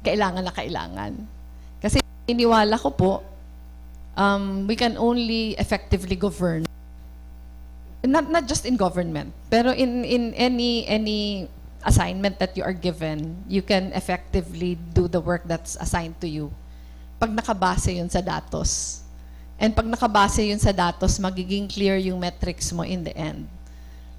kailangan na kailangan. Kasi iniwala ko po, we can only effectively govern. Not just in government, pero in any assignment that you are given, you can effectively do the work that's assigned to you. Pag nakabase yun sa datos. And pag nakabase yun sa datos, magiging clear yung metrics mo in the end.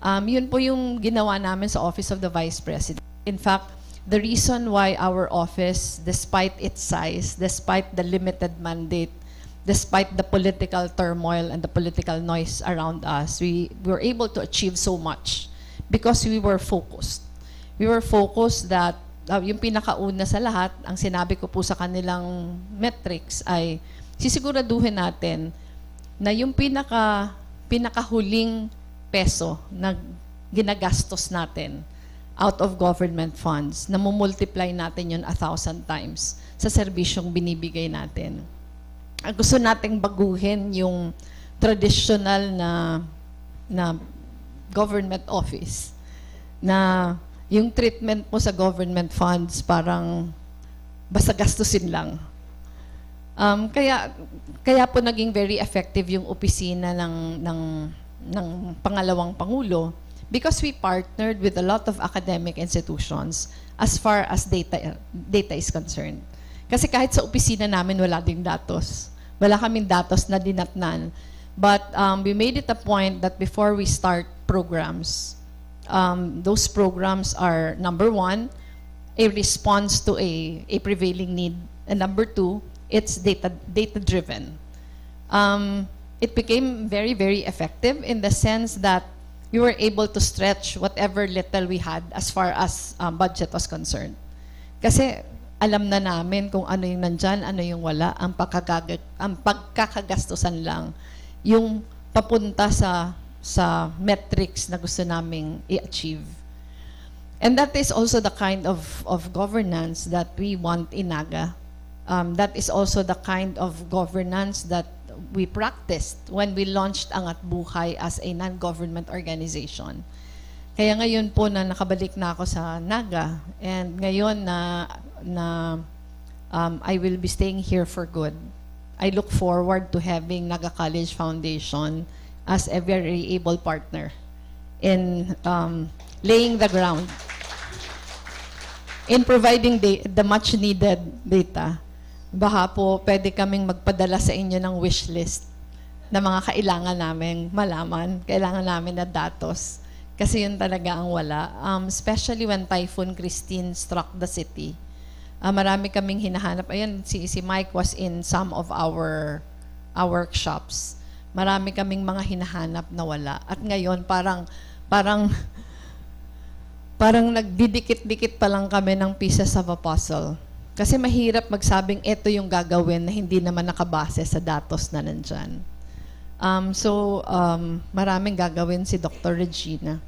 Yun po yung ginawa namin sa Office of the Vice President. In fact, the reason why our office, despite its size, despite the limited mandate, despite the political turmoil and the political noise around us, we were able to achieve so much because we were focused. We were focused that, yung pinakauna sa lahat, ang sinabi ko po sa kanilang metrics ay, sisiguraduhin natin na yung pinakahuling peso na ginagastos natin out of government funds, na mumultiply natin yun 1,000 times sa serbisyong binibigay natin. Gusto nating baguhin yung traditional na government office, na yung treatment mo sa government funds parang basta gastusin lang. Kaya po naging very effective yung opisina ng pangalawang Pangulo because we partnered with a lot of academic institutions as far as data is concerned. Kasi kahit sa opisina namin wala ding datos. Wala kaming datos na dinatnan. But we made it a point that before we start programs, those programs are, number one, a response to a prevailing need. And number two, it's data-driven. It became very, very effective in the sense that we were able to stretch whatever little we had as far as budget was concerned. Kasi alam na namin kung ano yung nandyan, ano yung wala, ang pagkakagastusan lang, yung papunta sa metrics na gusto naming i-achieve. And that is also the kind of governance that we want in Naga. That is also the kind of governance that we practiced when we launched 𝗚𝗵𝗵𝗴 as a non-government organization. Kaya ngayon po na nakabalik na ako sa Naga, and ngayon I will be staying here for good. I look forward to having Naga College Foundation as a very able partner in laying the ground, in providing the much needed data. Baka po pwede kaming magpadala sa inyo ng wish list na mga kailangan namin malaman, kailangan namin na datos. Kasi yun talaga ang wala. Especially when Typhoon Christine struck the city. Marami kaming hinahanap. Ayan, si Mike was in some of our workshops. Marami kaming mga hinahanap na wala. At ngayon, parang nagdidikit-dikit pa lang kami ng pieces of a puzzle. Kasi mahirap magsabing ito yung gagawin na hindi naman nakabase sa datos na nandyan. Maraming gagawin si Dr. Regina.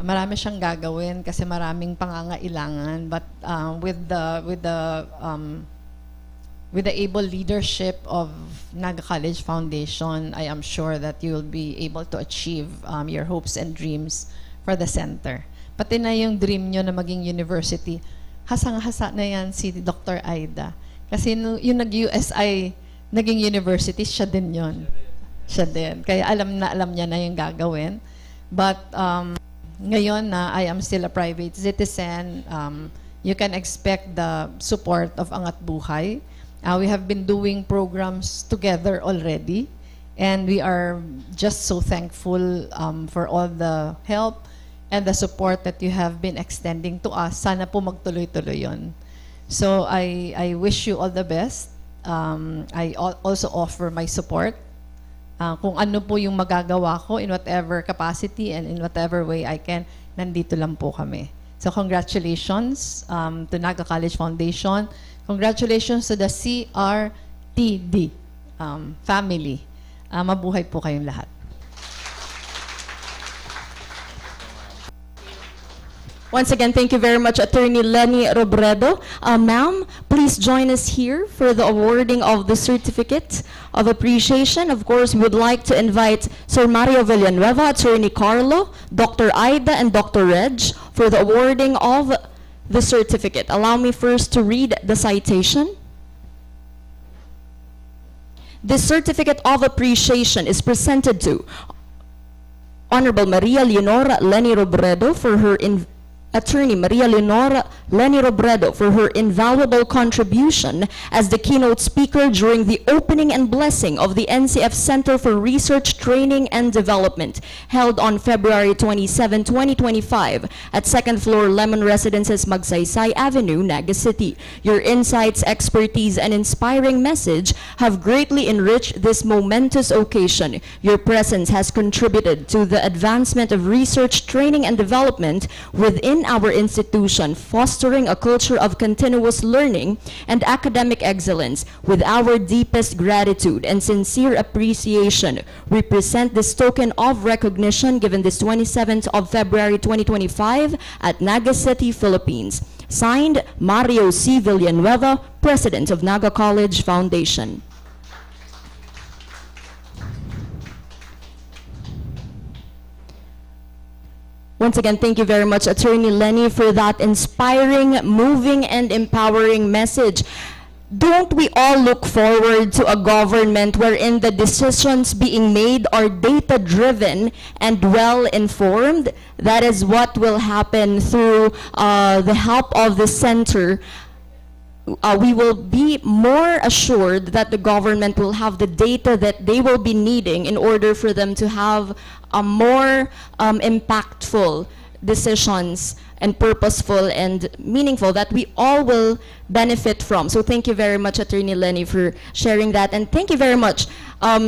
Marami siyang gagawin kasi maraming pangangailangan, but with the able leadership of Naga College Foundation, I am sure that you will be able to achieve your hopes and dreams for the center. Pati na yung dream nyo na maging university, hasang-hasa na yan si Dr. Aida. Kasi yung nag-USI, naging university, siya din yon. Siya din. Kaya alam niya na yung gagawin. But ngayon na I am still a private citizen, you can expect the support of 𝗚𝗵𝗵𝗴. We have been doing programs together already, and we are just so thankful for all the help and the support that you have been extending to us. Sana po magtuloy-tuloy yun. So I wish you all the best. I also offer my support. Kung ano po yung magagawa ko in whatever capacity and in whatever way I can, nandito lang po kami. So congratulations to Naga College Foundation. Congratulations to the CRTD family. Mabuhay po kayong lahat. Once again, thank you very much, Attorney Lenny Robredo. Ma'am, please join us here for the awarding of the Certificate of Appreciation. Of course, we would like to invite Sir Mario Villanueva, Attorney Carlo, Dr. Aida, and Dr. Reg for the awarding of the certificate. Allow me first to read the citation. This Certificate of Appreciation is presented to Honorable Maria Leonora Lenny Robredo for her Attorney Maria Leonora Lenny Robredo for her invaluable contribution as the keynote speaker during the opening and blessing of the NCF Center for Research, Training, and Development held on February 27, 2025 at 2nd floor Lemon Residences, MAGSAYSAY Avenue, Naga City. Your insights, expertise, and inspiring message have greatly enriched this momentous occasion. Your presence has contributed to the advancement of research, training, and development within our institution, fostering a culture of continuous learning and academic excellence. With our deepest gratitude and sincere appreciation, we present this token of recognition given this 27th of February 2025 at Naga City, Philippines. Signed, Mario C. Villanueva, President of Naga College Foundation. Once again, thank you very much, Attorney Lenny, for that inspiring, moving, and empowering message. Don't we all look forward to a government wherein the decisions being made are data-driven and well-informed? That is what will happen through the help of the center. We will be more assured that the government will have the data that they will be needing in order for them to have a more impactful decisions and purposeful and meaningful that we all will benefit from. So thank you very much, Attorney Lenny, for sharing that. And thank you very much,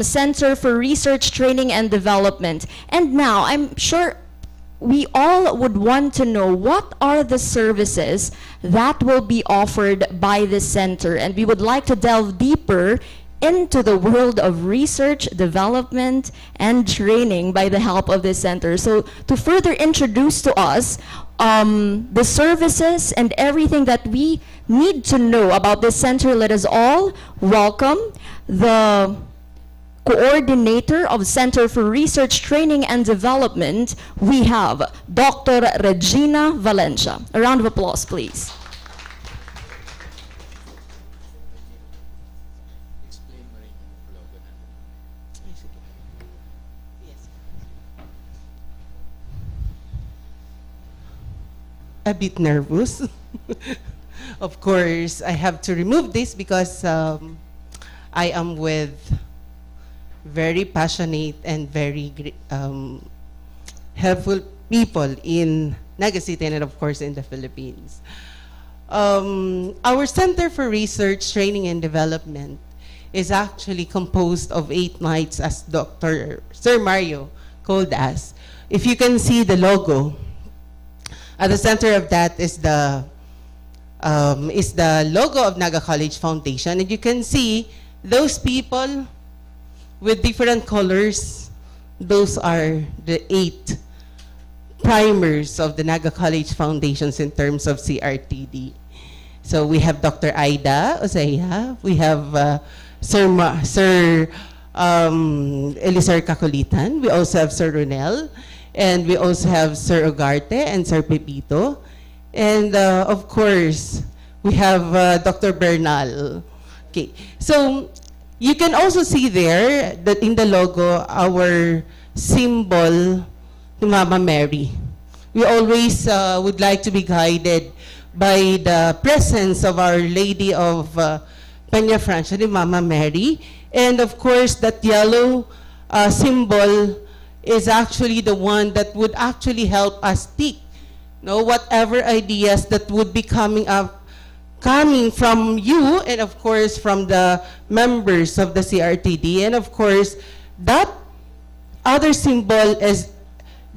Center for Research, Training, and Development. And now, I'm sure we all would want to know what are the services that will be offered by this center. And we would like to delve deeper into the world of research, development, and training by the help of this center. So to further introduce to us the services and everything that we need to know about this center, let us all welcome the Coordinator of Center for Research, Training, and Development. We have Dr. Regina Valencia. A round of applause, please. A bit nervous. Of course, I have to remove this because I am with very passionate and very helpful people in Naga City and of course in the Philippines. Our Center for Research, Training, and Development is actually composed of 8 knights, as Sir Mario called us. If you can see the logo, at the center of that is the logo of Naga College Foundation, and you can see those people with different colors. Those are the 8 primers of the Naga College Foundations in terms of CRTD. So we have Dr. Aida Osaya, we have Sir Elisar Kakulitan, we also have Sir Ronel, and we also have Sir Ugarte and Sir Pepito. And of course, we have Dr. Bernal. Okay, so you can also see there that in the logo, our symbol to Mama Mary. We always would like to be guided by the presence of Our Lady of Peña Francia, Mama Mary. And of course, that yellow symbol is actually the one that would actually help us think, whatever ideas that would be coming from you, and of course from the members of the CRTD, and of course that other symbol is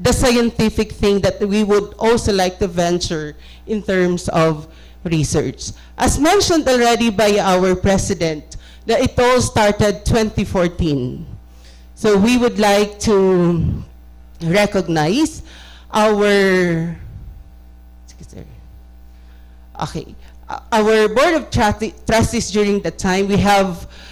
the scientific thing that we would also like to venture in terms of research. As mentioned already by our president, that it all started 2014. So we would like to recognize our board of trustees during that time.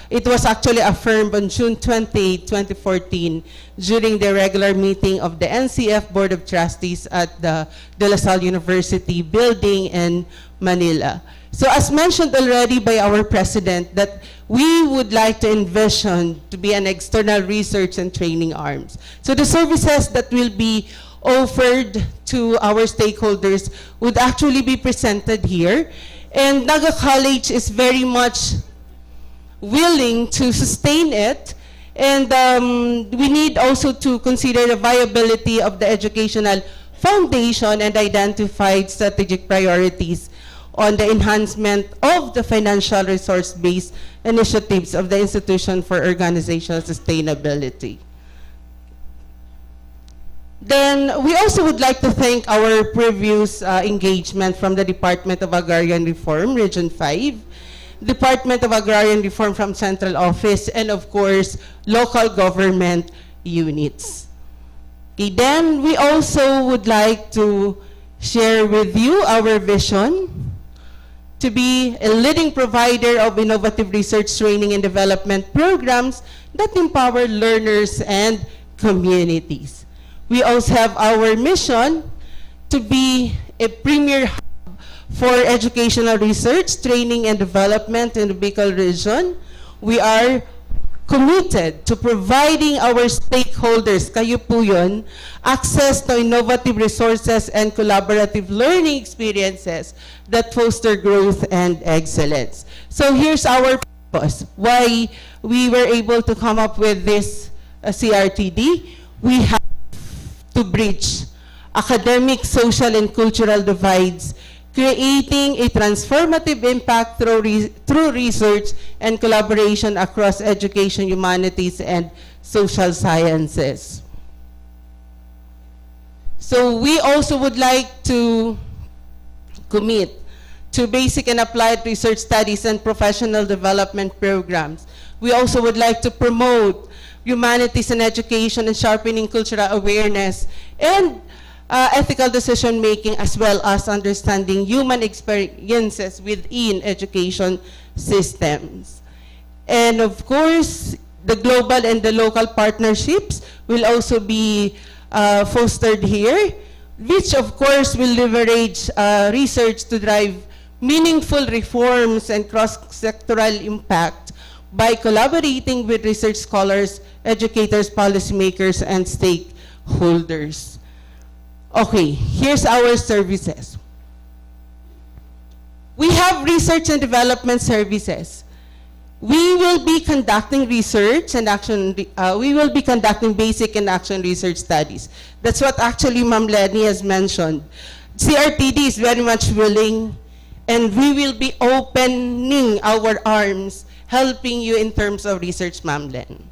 It was actually affirmed on June 20, 2014 during the regular meeting of the NCF Board of Trustees at the De La Salle University building in Manila. So as mentioned already by our president, that we would like to envision to be an external research and training arms. So the services that will be offered to our stakeholders would actually be presented here. And Naga College is very much willing to sustain it. And we need also to consider the viability of the educational foundation and identified strategic priorities on the enhancement of the financial resource-based initiatives of the Institution for Organizational Sustainability. Then we also would like to thank our previous engagement from the Department of Agrarian Reform, Region 5, Department of Agrarian Reform from Central Office, and of course, local government units. Okay, then we also would like to share with you our vision to be a leading provider of innovative research, training, and development programs that empower learners and communities. We also have our mission to be a premier hub for educational research, training, and development in the Bicol region. We are committed to providing our stakeholders, kayo po yun, access to innovative resources and collaborative learning experiences that foster growth and excellence. So here's our purpose, why we were able to come up with this CRTD. We have to bridge academic, social, and cultural divides, creating a transformative impact through research and collaboration across education, humanities, and social sciences. So we also would like to commit to basic and applied research studies and professional development programs. We also would like to promote humanities and education and sharpening cultural awareness and ethical decision-making, as well as understanding human experiences within education systems. And of course, the global and the local partnerships will also be fostered here, which of course will leverage research to drive meaningful reforms and cross-sectoral impact by collaborating with research scholars, educators, policymakers, and stakeholders. Okay, here's our services. We have research and development services. We will be conducting research and action, we will be conducting basic and action research studies. That's what actually Ma'am Lenny has mentioned. CRTD is very much willing, and we will be opening our arms, helping you in terms of research, Ma'am Len.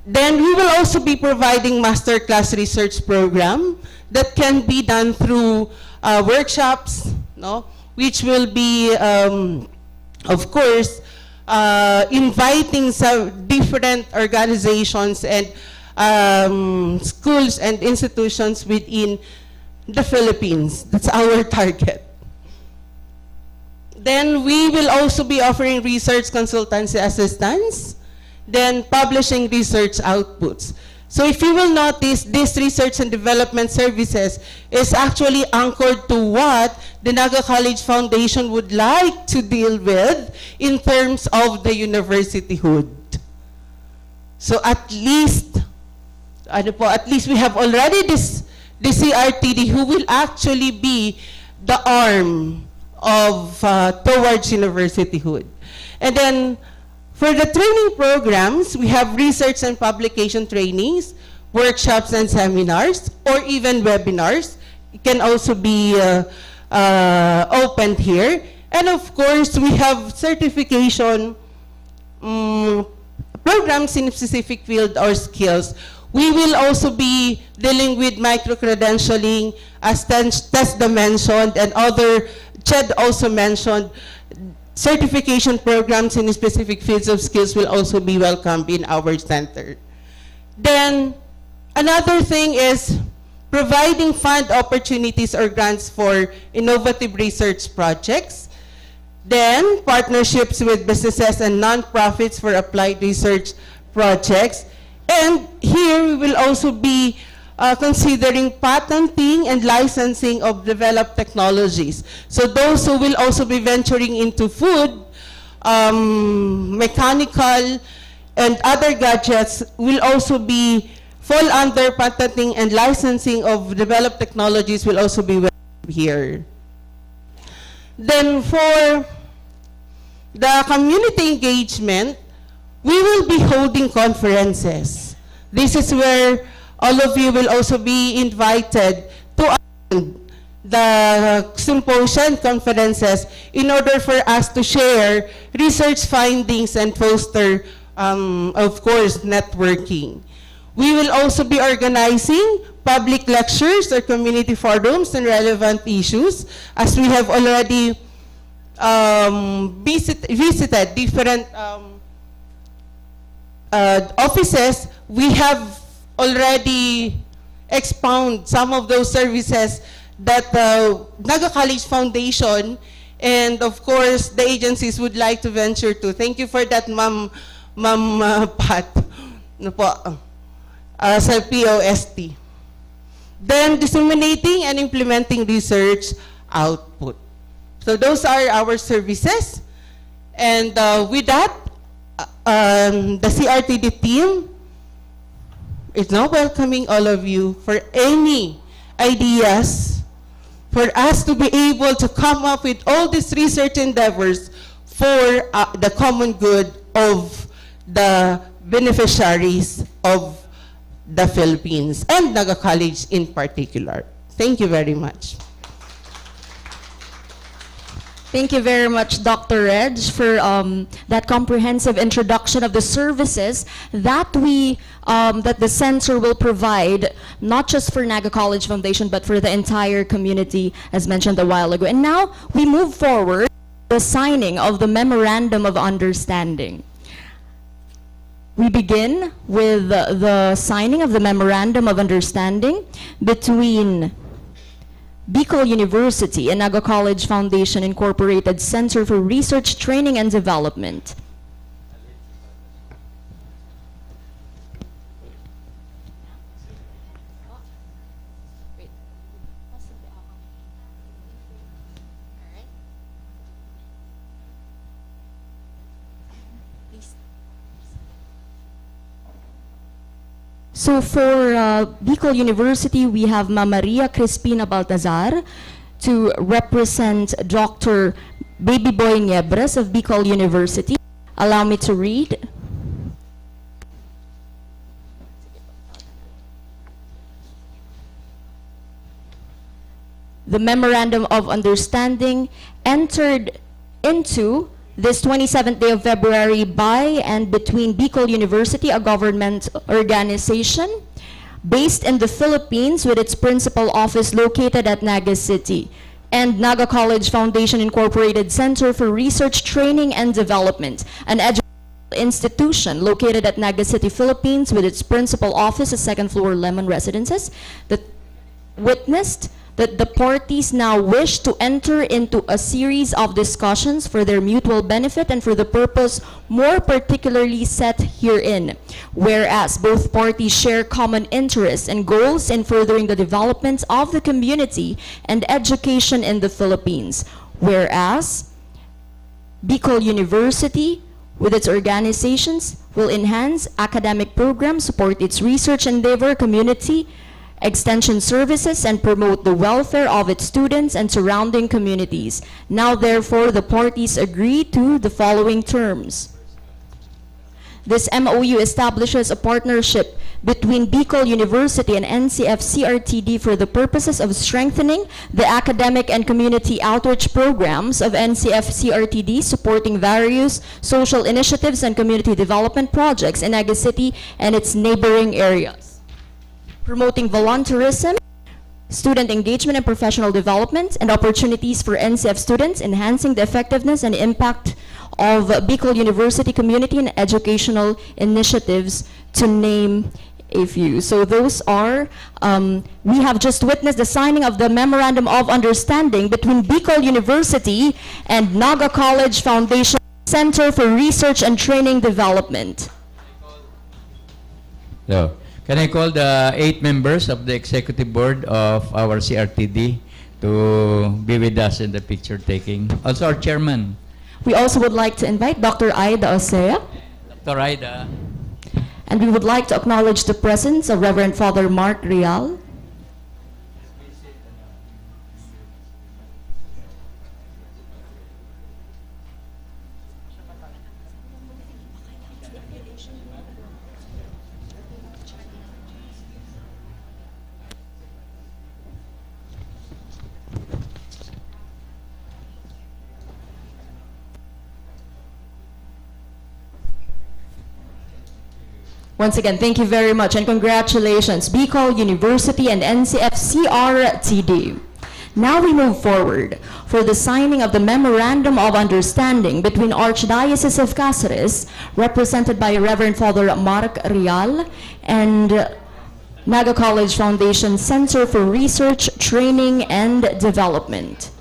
Then we will also be providing masterclass research program that can be done through workshops, which will be, of course, inviting some different organizations and schools and institutions within the Philippines. That's our target. Then we will also be offering research consultancy assistance, then publishing research outputs. So if you will notice, this research and development services is actually anchored to what the Naga College Foundation would like to deal with in terms of the universityhood. So at least we have already this CRTD who will actually be the arm of towards universityhood. And then for the training programs, we have research and publication trainings, workshops and seminars, or even webinars. It can also be opened here. And of course, we have certification programs in specific field or skills. We will also be dealing with micro-credentialing, as Tesda mentioned, and other, Ched also mentioned. Certification programs in specific fields of skills will also be welcomed in our center. Then, another thing is providing fund opportunities or grants for innovative research projects. Then, partnerships with businesses and nonprofits for applied research projects. And here, we will also be considering patenting and licensing of developed technologies. So those who will also be venturing into food, mechanical, and other gadgets will also be fall under patenting and licensing of developed technologies will also be here. Then for the community engagement, we will be holding conferences. This is where all of you will also be invited to attend the symposium conferences in order for us to share research findings and foster, of course, networking. We will also be organizing public lectures or community forums on relevant issues, as we have already visited different offices. We have already expound some of those services that Naga College Foundation and of course the agencies would like to venture to. Thank you for that, Ma'am Pat, no po, sa POST. Then disseminating and implementing research output. So those are our services, and with that, the CRTD team is now welcoming all of you for any ideas for us to be able to come up with all these research endeavors for the common good of the beneficiaries of the Philippines and Naga College in particular. Thank you very much. Thank you very much, Dr. Reg, for that comprehensive introduction of the services that that the center will provide, not just for Naga College Foundation, but for the entire community, as mentioned a while ago. And now we move forward to the signing of the Memorandum of Understanding. We begin with the signing of the Memorandum of Understanding between Bicol University and Naga College Foundation Incorporated Center for Research, Training, and Development. So for Bicol University, we have Ma Maria Crispina Baltazar to represent Dr. 𝗵𝗵𝗴𝗶 of Bicol University. Allow me to read. The Memorandum of Understanding entered into this 27th day of February by and between Bicol University, a government organization based in the Philippines with its principal office located at Naga City, and Naga College Foundation Incorporated Center for Research, Training, and Development, an educational institution located at Naga City, Philippines with its principal office at second floor Lemon Residences, that witnessed that the parties now wish to enter into a series of discussions for their mutual benefit and for the purpose more particularly set herein. Whereas both parties share common interests and goals in furthering the development of the community and education in the Philippines. Whereas Bicol University, with its organizations, will enhance academic programs, support its research endeavor, community extension services, and promote the welfare of its students and surrounding communities. Now, therefore, the parties agree to the following terms. This MOU establishes a partnership between Bicol University and NCF-CRTD for the purposes of strengthening the academic and community outreach programs of NCF-CRTD, supporting various social initiatives and community development projects in Naga City and its neighboring areas, promoting volunteerism, student engagement and professional development, and opportunities for NCF students, enhancing the effectiveness and impact of Bicol University community and educational initiatives, to name a few. So those are, we have just witnessed the signing of the Memorandum of Understanding between Bicol University and Naga College Foundation Center for Research and Training Development. So, can I call the 8 members of the executive board of our CRTD to be with us in the picture taking? Also our chairman. We also would like to invite Dr. 𝗬𝗂𝗂𝗍. Dr. Aida. And we would like to acknowledge the presence of Reverend Father 𝗏𝗏𝗏𝗏. Once again, thank you very much and congratulations, Bicol University and NCF-CRTD. Now we move forward for the signing of the Memorandum of Understanding between Archdiocese of Cáceres, represented by Reverend Father 𝗏𝗏𝗏𝗏, and Naga College Foundation Center for Research, Training, and Development.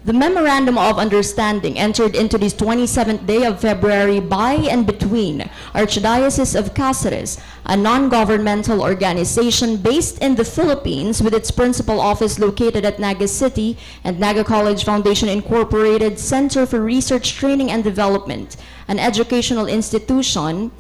The Memorandum of Understanding entered into this 27th day of February by and between Archdiocese of Cáceres, a non-governmental organization based in the Philippines with its principal office located at Naga City, and Naga College Foundation Incorporated Center for Research, Training, and Development, an educational institution.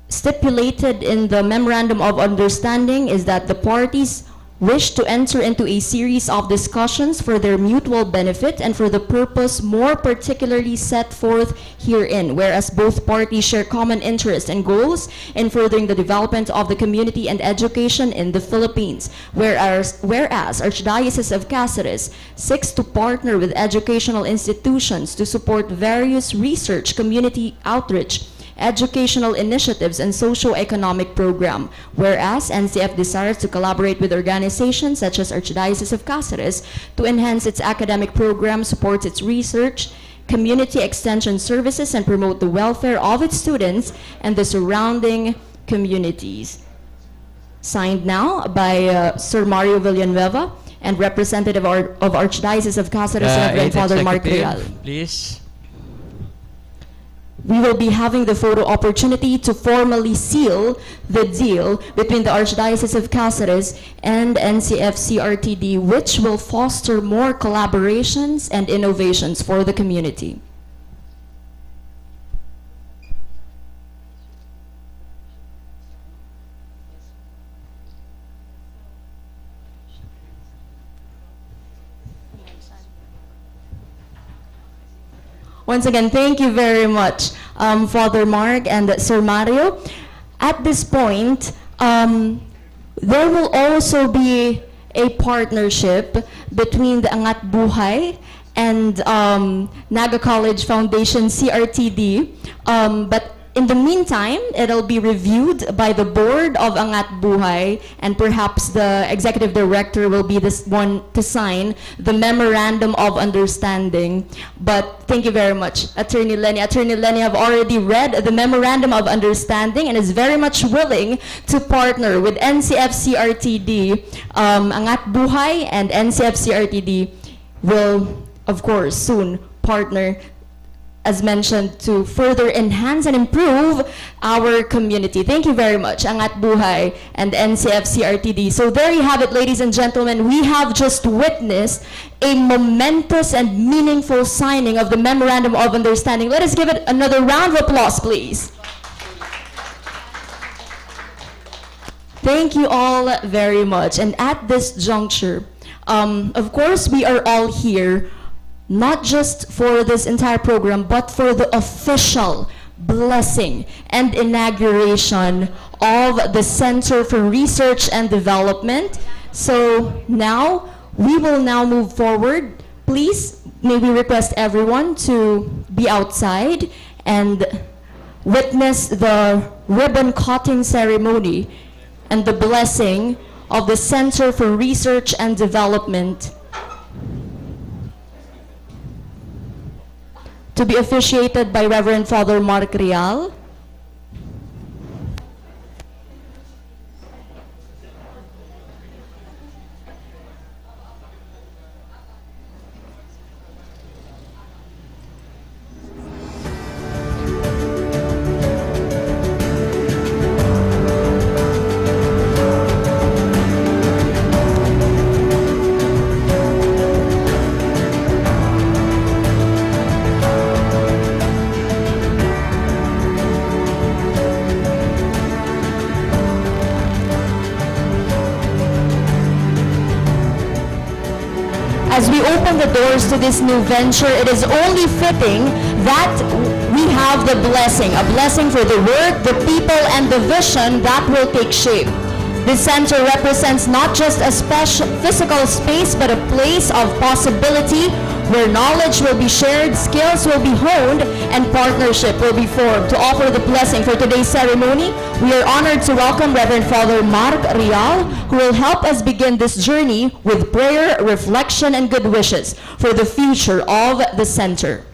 Stipulated in the Memorandum of Understanding is that the parties wish to enter into a series of discussions for their mutual benefit and for the purpose more particularly set forth herein, whereas both parties share common interests and goals in furthering the development of the community and education in the Philippines, whereas Archdiocese of Cáceres seeks to partner with educational institutions to support various research, community outreach, educational initiatives, and socio-economic program, whereas NCF desires to collaborate with organizations such as Archdiocese of Cáceres to enhance its academic program, support its research, community extension services, and promote the welfare of its students and the surrounding communities. Signed now by Sir Mario Villanueva and representative of Archdiocese of Cáceres, Reverend Father 𝗏𝗏𝗏𝗏. Please. We will be having the photo opportunity to formally seal the deal between the Archdiocese of Cáceres and NCF-CRTD, which will foster more collaborations and innovations for the community. Once again, thank you very much, Father Mark and Sir Mario. At this point, there will also be a partnership between the 𝗚𝗏𝗏𝗏𝗏 and Naga College Foundation CRTD, but in the meantime, it'll be reviewed by the board of 𝗚𝗏𝗏𝗏𝗏, and perhaps the executive director will be this one to sign the Memorandum of Understanding. But thank you very much, Attorney Lenny. Attorney Lenny have already read the Memorandum of Understanding and is very much willing to partner with NCF-CRTD. 𝗚𝗏𝗏𝗏𝗏 and NCF-CRTD will, of course, soon partner, as mentioned, to further enhance and improve our community. Thank you very much, 𝗚𝗏𝗏𝗏𝗏 and NCF-CRTD. So there you have it, ladies and gentlemen. We have just witnessed a momentous and meaningful signing of the Memorandum of Understanding. Let us give it another round of applause, please. Thank you all very much. And at this juncture, of course, we are all here not just for this entire program, but for the official blessing and inauguration of the Center for Research and Development. So now, we will now move forward. Please, may we request everyone to be outside and witness the ribbon cutting ceremony and the blessing of the Center for Research and Development, to be officiated by Reverend Father 𝗧𝗵𝗵𝗴𝗀. As we open the doors to this new venture, it is only fitting that we have the blessing, a blessing for the work, the people, and the vision that will take shape. This center represents not just a physical space, but a place of possibility where knowledge will be shared, skills will be honed, and partnership will be formed. To offer the blessing for today's ceremony, we are honored to welcome Reverend Father 𝗵𝗵𝗴𝗀, who will help us begin this journey with prayer, reflection, and good wishes for the future of the center.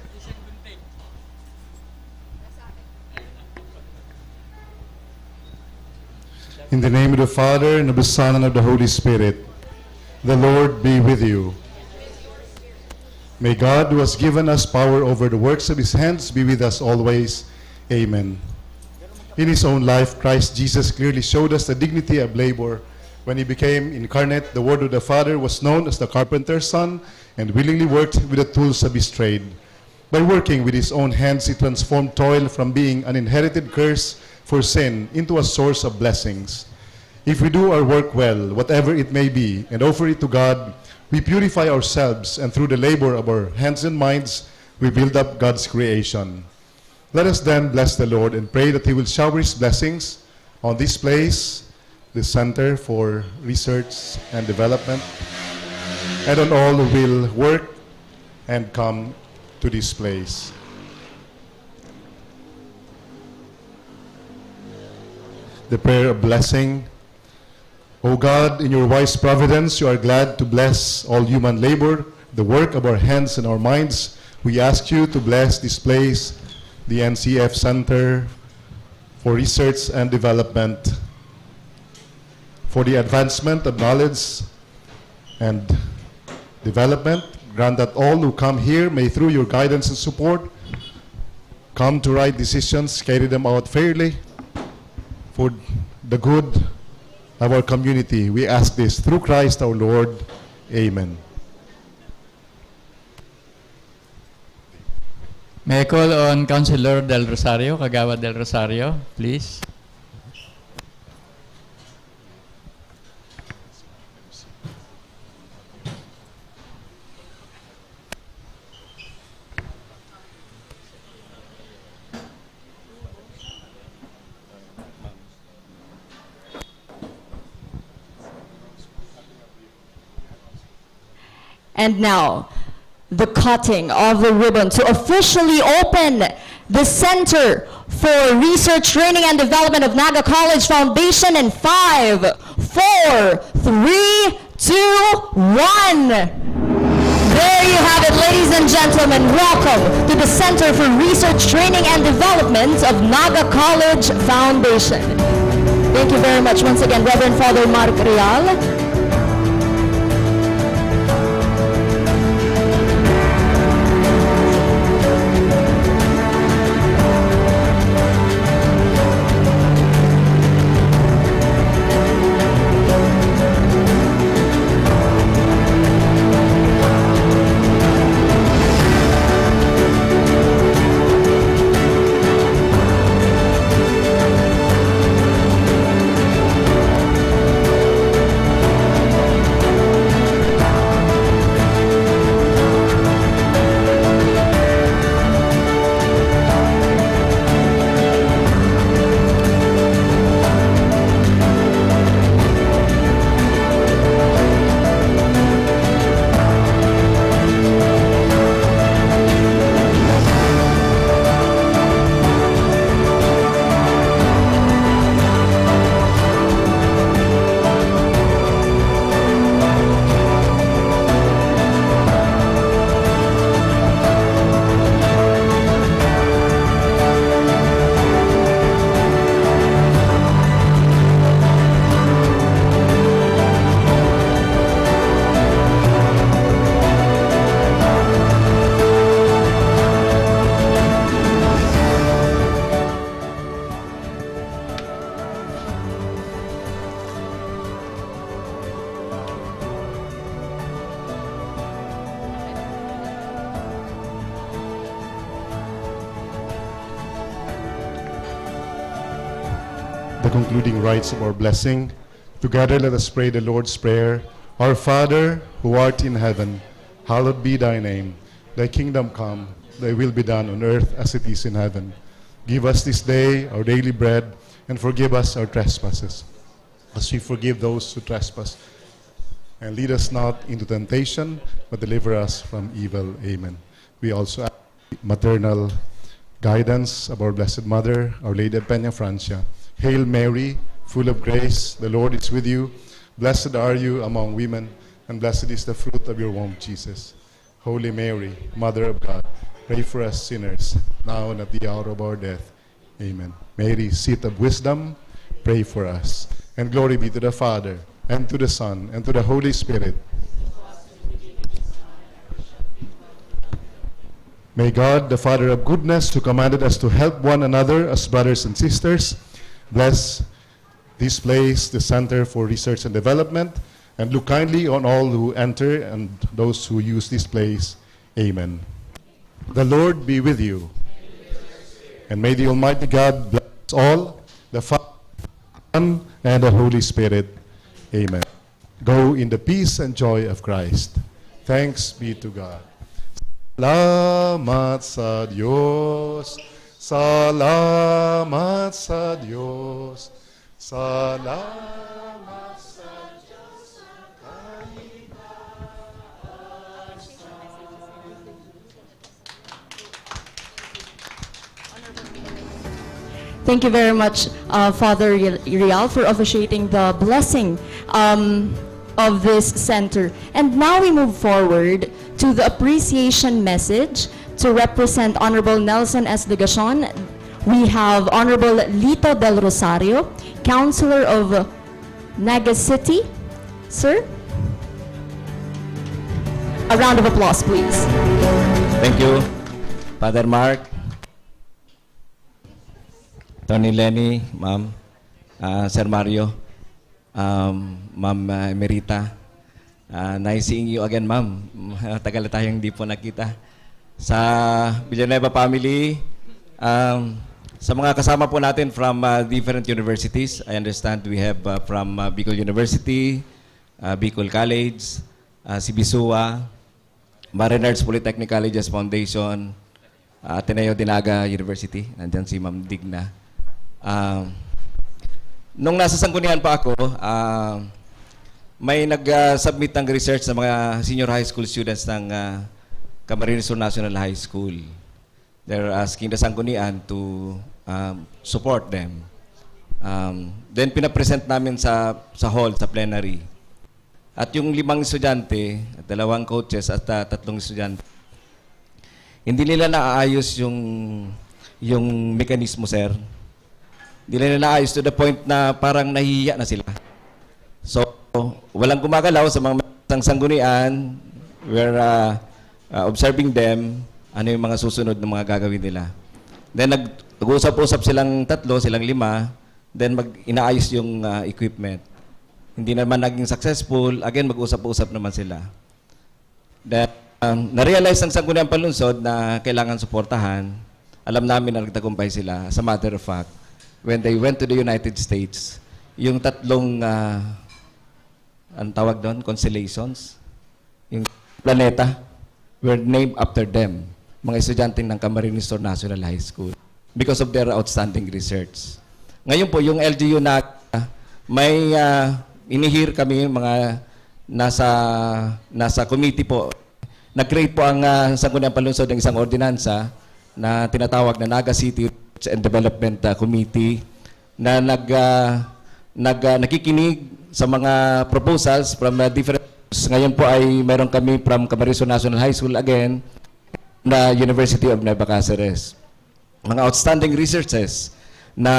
In the name of the Father, and of the Son, and of the Holy Spirit, the Lord be with you. May God, who has given us power over the works of his hands, be with us always. Amen. In his own life, Christ Jesus clearly showed us the dignity of labor. When he became incarnate, the Word of the Father was known as the carpenter's son and willingly worked with the tools of his trade. By working with his own hands, he transformed toil from being an inherited curse for sin into a source of blessings. If we do our work well, whatever it may be, and offer it to God, we purify ourselves, and through the labor of our hands and minds, we build up God's creation. Let us then bless the Lord and pray that he will shower his blessings on this place, the Center for Research and Development, and on all who will work and come to this place. The prayer of blessing. O God, in your wise providence, you are glad to bless all human labor, the work of our hands and our minds. We ask you to bless this place, the NCF Center for Research and Development, for the advancement of knowledge and development. Grant that all who come here may, through your guidance and support, come to right decisions, carry them out fairly for the good of our community. We ask this through Christ our Lord. Amen. May I call on Councilor Del Rosario, Kagawad Del Rosario, please. And now, the cutting of the ribbon to officially open the Center for Research, Training, and Development of Naga College Foundation in 5, 4, 3, 2, 1. There you have it, ladies and gentlemen. Welcome to the Center for Research, Training, and Development of Naga College Foundation. Thank you very much once again, Reverend Father 𝗵𝗵𝗴𝗀. the concluding rites of our blessing. Together let us pray the Lord's Prayer. Our Father, who art in heaven, hallowed be thy name. Thy kingdom come, thy will be done on earth as it is in heaven. Give us this day our daily bread, and forgive us our trespasses, as we forgive those who trespass. And lead us not into temptation, but deliver us from evil. Amen. We also ask maternal guidance of our Blessed Mother, Our Lady of Peña Francia. Hail Mary, full of grace, the Lord is with you. Blessed are you among women, and blessed is the fruit of your womb, Jesus. Holy Mary, Mother of God, pray for us sinners, now and at the hour of our death. Amen. Mary, seat of wisdom, pray for us. And glory be to the Father, and to the Son, and to the Holy Spirit. May God, the Father of goodness, who commanded us to help one another as brothers and sisters, bless this place, the Center for Research and Development, and look kindly on all who enter and those who use this place. Amen. The Lord be with you. And may the Almighty God bless all, the Father, Son, and the Holy Spirit. Amen. Go in the peace and joy of Christ. Thanks be to God. Salamat sa Diyos. Salamat sa Diyos. Salamat sa Diyos. Thank you very much, Father Rial, for officiating the blessing of this center. And now we move forward to the appreciation message to represent Honorable Nelson S. Legacion. We have Honorable Lito Del Rosario, Councilor of Naga City. Sir? A round of applause, please. Thank you, Father Mark, Tony Lenny, Ma'am, Sir Mario, Ma'am Emerita. Nice seeing you again, Ma'am. Tagal na tayong hindi po nakita. Sa Villanueva family, sa mga kasama po natin from different universities, I understand we have from Bicol University, Bicol College, CBSUA, Mariners Polytechnic Colleges Foundation, Ateneo de Naga University. Nandyan si Ma'am Digna. Nung nasa Sanggunian pa ako, may nag-submit ng research sa mga senior high school students ng Camarines Sur National High School. They're asking the Sanggunian to support them. Then pinapresent namin sa hall, sa plenary. At yung 5 estudyante, 2 coaches at 3 estudyante, hindi nila naaayos yung mekanismo, sir. Hindi nila naaayos to the point na parang nahihiya na sila. So, walang gumagalaw sa mga sanggunian. We're observing them, ano yung mga susunod na mga gagawin nila. Then, nag-uusap-usap silang 3, silang 5, then inaayos yung equipment. Hindi naman naging successful, again, mag-usap-usap naman sila. Then, na-realize ng Sangguniang Panlungsod na kailangan suportahan. Alam namin na nagtagumpay sila. As a matter of fact, when they went to the United States, yung 3 ang tawag doon, constellations, yung planeta, were named after them, mga estudyante ng Camarines Sur National High School, because of their outstanding research. Ngayon po, yung LGU na may inihir kami, mga nasa committee po. Nag-create po ang Sangguniang Panlungsod ng isang ordinansa na tinatawag na Naga City and Development Committee na nakikinig sa mga proposals from different. Ngayon po ay meron kami from Camarines Sur National High School again na University of 𝗵𝗵𝗴𝗀. Mga outstanding researches na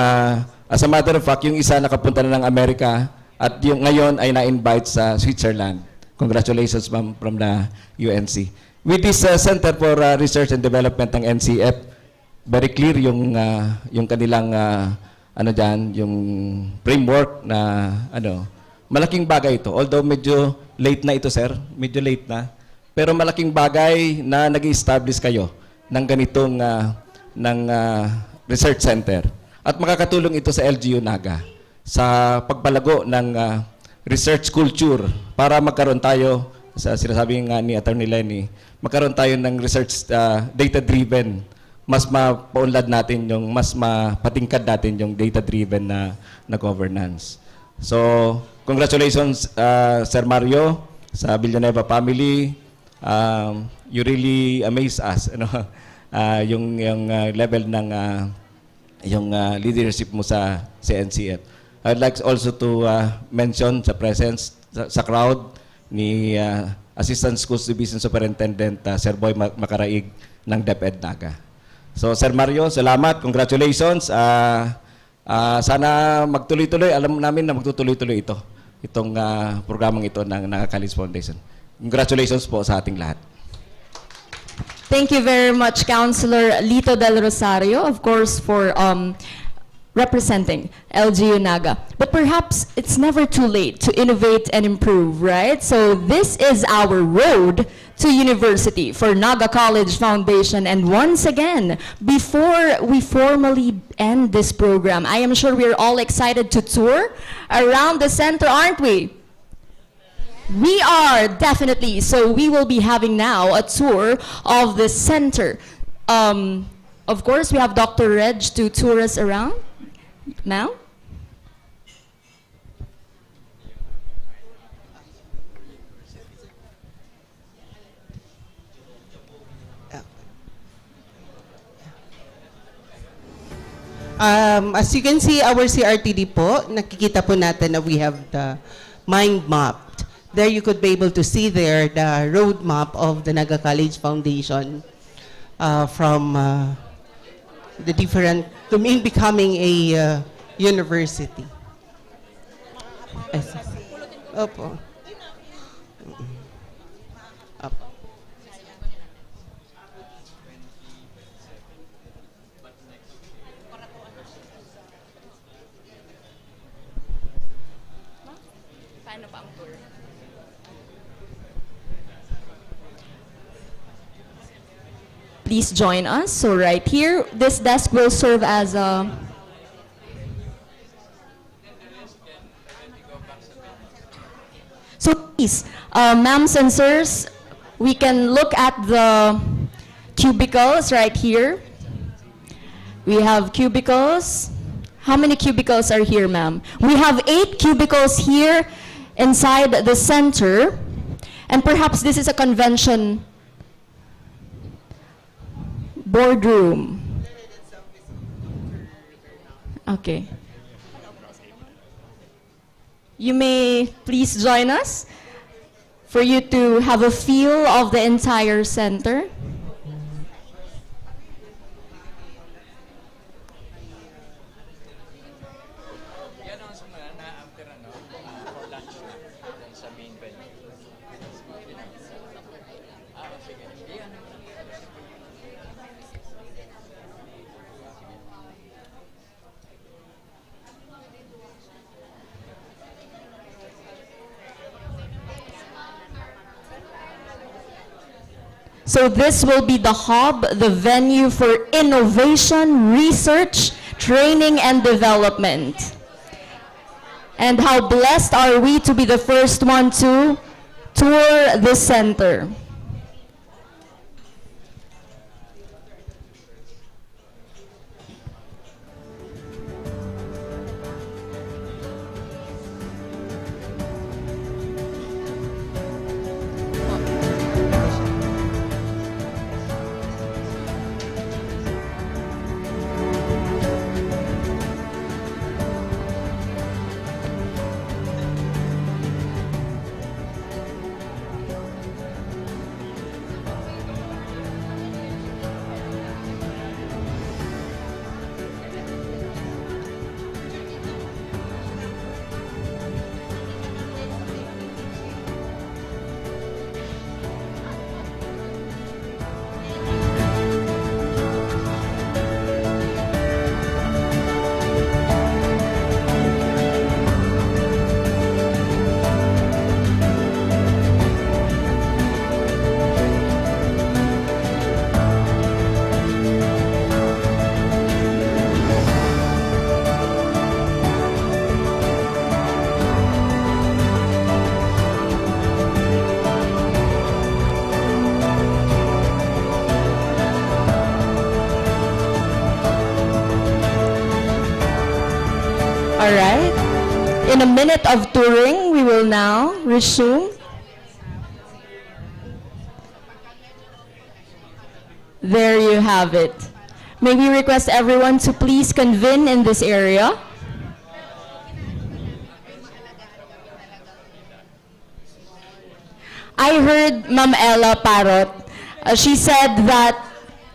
as a matter of fact, yung isa nakapunta na ng Amerika at yung ngayon ay na-invite sa Switzerland. Congratulations, ma'am, from the UNC. With this Center for Research and Development ng NCF, very clear yung kanilang yung framework na malaking bagay ito. Although medyo late na ito, sir. Medyo late na. Pero malaking bagay na nag-establish kayo ng ganitong research center. At makakatulong ito sa LGU Naga. sa pagpalago ng research culture para magkaroon tayo, sa sinasabi nga ni Attorney Lenny, magkaroon tayo ng research data-driven. Mas mapaunlad natin yung, mas mapatingkad natin yung data-driven na governance. So, congratulations, Sir Mario, sa Villanueva family. You really amaze us, ano? Yung level ng yung leadership mo sa NCF. I'd like also to mention sa presence sa crowd ni Assistant Schools Division Superintendent Sir Boy Macaraig ng DepEd Naga. So Sir Mario, salamat, congratulations. Sana magtuloy-tuloy. Alam namin na magtutuloy-tuloy itong programang ito ng Naga College Foundation. Congratulations po sa ating lahat. Thank you very much, Councilor Lito Del Rosario, of course, for representing LGU Naga. But perhaps it's never too late to innovate and improve, right? So this is our road to university for Naga College Foundation. And once again, before we formally end this program, I am sure we're all excited to tour around the center, aren't we? We are, definitely. So we will be having now a tour of the center. Of course, we have Dr. Reg to tour us around. Now? As you can see, our CRTD po, nakikita po natin na we have the mind mapped. There you could be able to see there the roadmap of the Naga College Foundation from the different, to becoming a university. Opo. Please join us. So right here, this desk will serve as a so please, ma'ams and sirs, we can look at the cubicles right here. We have cubicles. How many cubicles are here, ma'am? We have 8 cubicles here inside the center. And perhaps this is a convention boardroom. Okay. You may please join us for you to have a feel of the entire center. So this will be the hub, the venue for innovation, research, training, and development. And how blessed are we to be the first one to tour the center. All right. In a minute of touring, we will now resume. There you have it. May we request everyone to please convene in this area. I heard Ma'am Ella Parrot. She said that,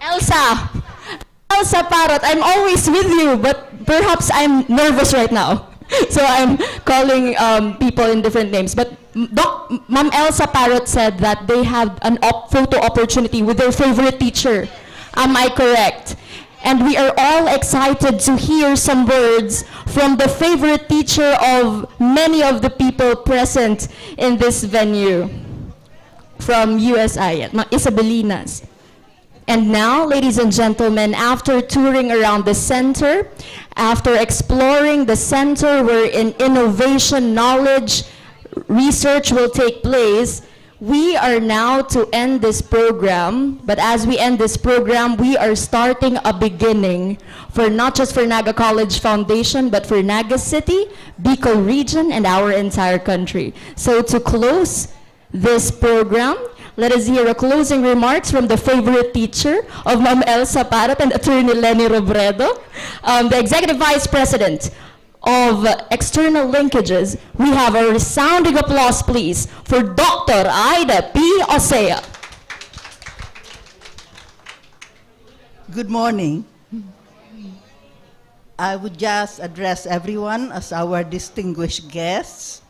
Elsa Parrot, I'm always with you, but perhaps I'm nervous right now. So I'm calling people in different names. But Ma'am Elsa Parrot said that they have an photo opportunity with their favorite teacher. Am I correct? And we are all excited to hear some words from the favorite teacher of many of the people present in this venue from USI, Isabelinas. And now, ladies and gentlemen, after touring around the center, after exploring the center wherein innovation, knowledge, research will take place, we are now to end this program. But as we end this program, we are starting a beginning for not just for Naga College Foundation, but for Naga City, Bicol region, and our entire country. So to close this program, let us hear a closing remarks from the favorite teacher of Ma'am Elsa Parrot and Attorney Lenny Robredo, the Executive Vice President of External Linkages. We have a resounding applause, please, for Dr. 𝗖𝗵𝗵𝗴. Good morning. I would just address everyone as our distinguished guests.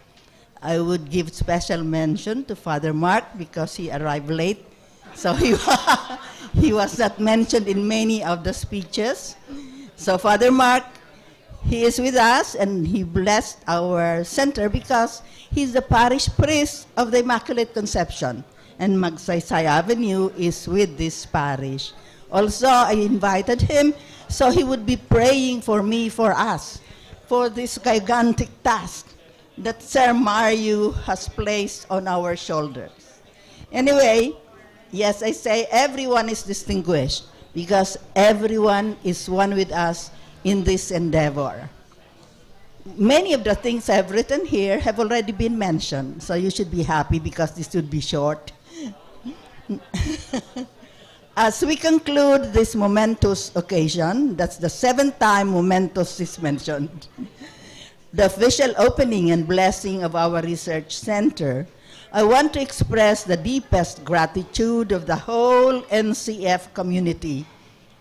I would give special mention to Father Mark because he arrived late. So he was not mentioned in many of the speeches. So Father Mark, he is with us and he blessed our center because he's the parish priest of the Immaculate Conception. And MAGSAYSAY Avenue is with this parish. Also, I invited him so he would be praying for me, for us, for this gigantic task that Sir Mario has placed on our shoulders. Anyway, yes, I say everyone is distinguished because everyone is one with us in this endeavor. Many of the things I've written here have already been mentioned, so you should be happy because this should be short. As we conclude this momentous occasion, that's the 7th time momentous is mentioned, the official opening and blessing of our research center, I want to express the deepest gratitude of the whole NCF community,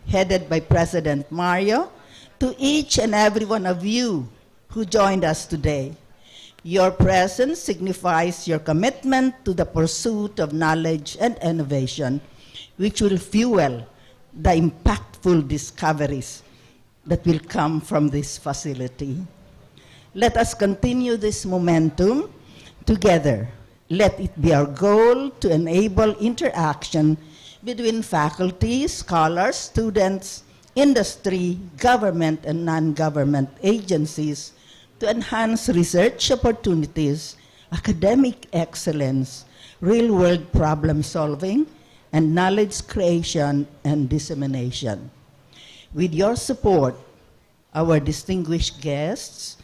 headed by President Mario, to each and every one of you who joined us today. Your presence signifies your commitment to the pursuit of knowledge and innovation, which will fuel the impactful discoveries that will come from this facility. Let us continue this momentum together. Let it be our goal to enable interaction between faculty, scholars, students, industry, government, and non-government agencies to enhance research opportunities, academic excellence, real-world problem solving, and knowledge creation and dissemination. With your support, our distinguished guests,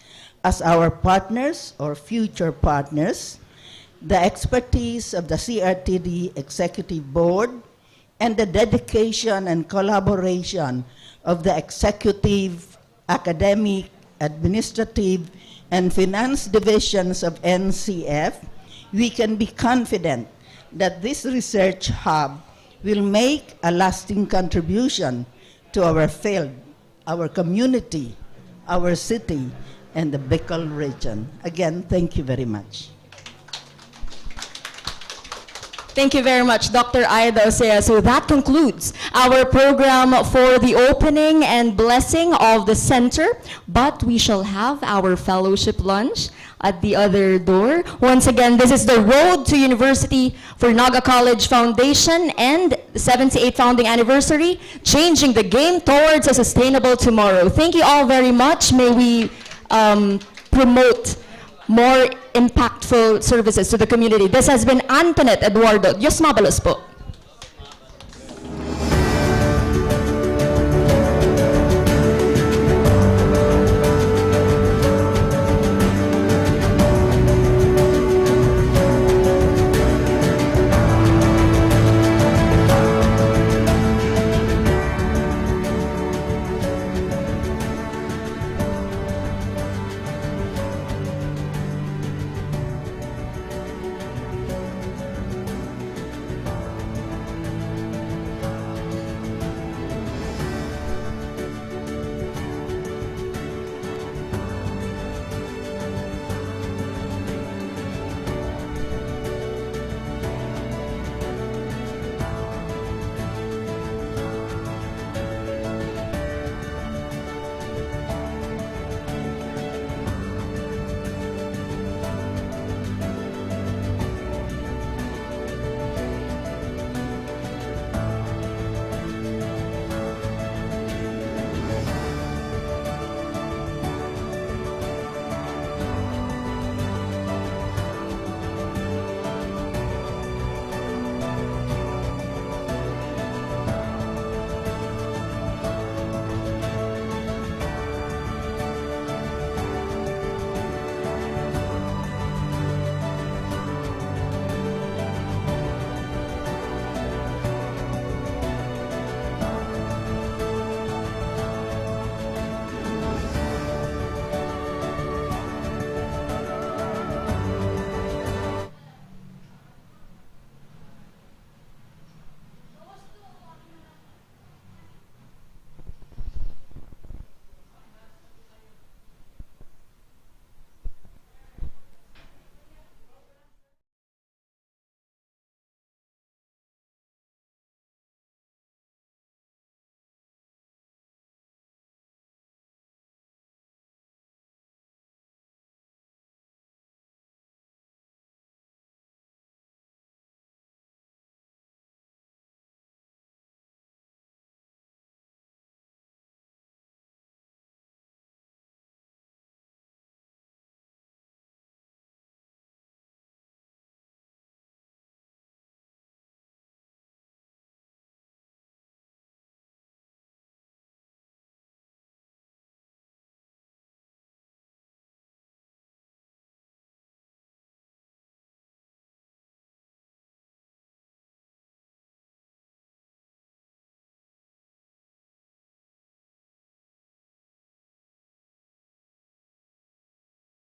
as our partners or future partners, the expertise of the CRTD Executive Board, and the dedication and collaboration of the executive, academic, administrative, and finance divisions of NCF, we can be confident that this research hub will make a lasting contribution to our field, our community, our city, and the Bicol region. Again, thank you very much. Thank you very much, Dr. 𝗖𝗵𝗵𝗴. So that concludes our program for the opening and blessing of the center, but we shall have our fellowship lunch at the other door. Once again, this is the Road to University for Naga College Foundation and the 78th founding anniversary, changing the game towards a sustainable tomorrow. Thank you all very much. May we promote more impactful services to the community. This has been Antoinette Eduardo. Diyos mabalos po.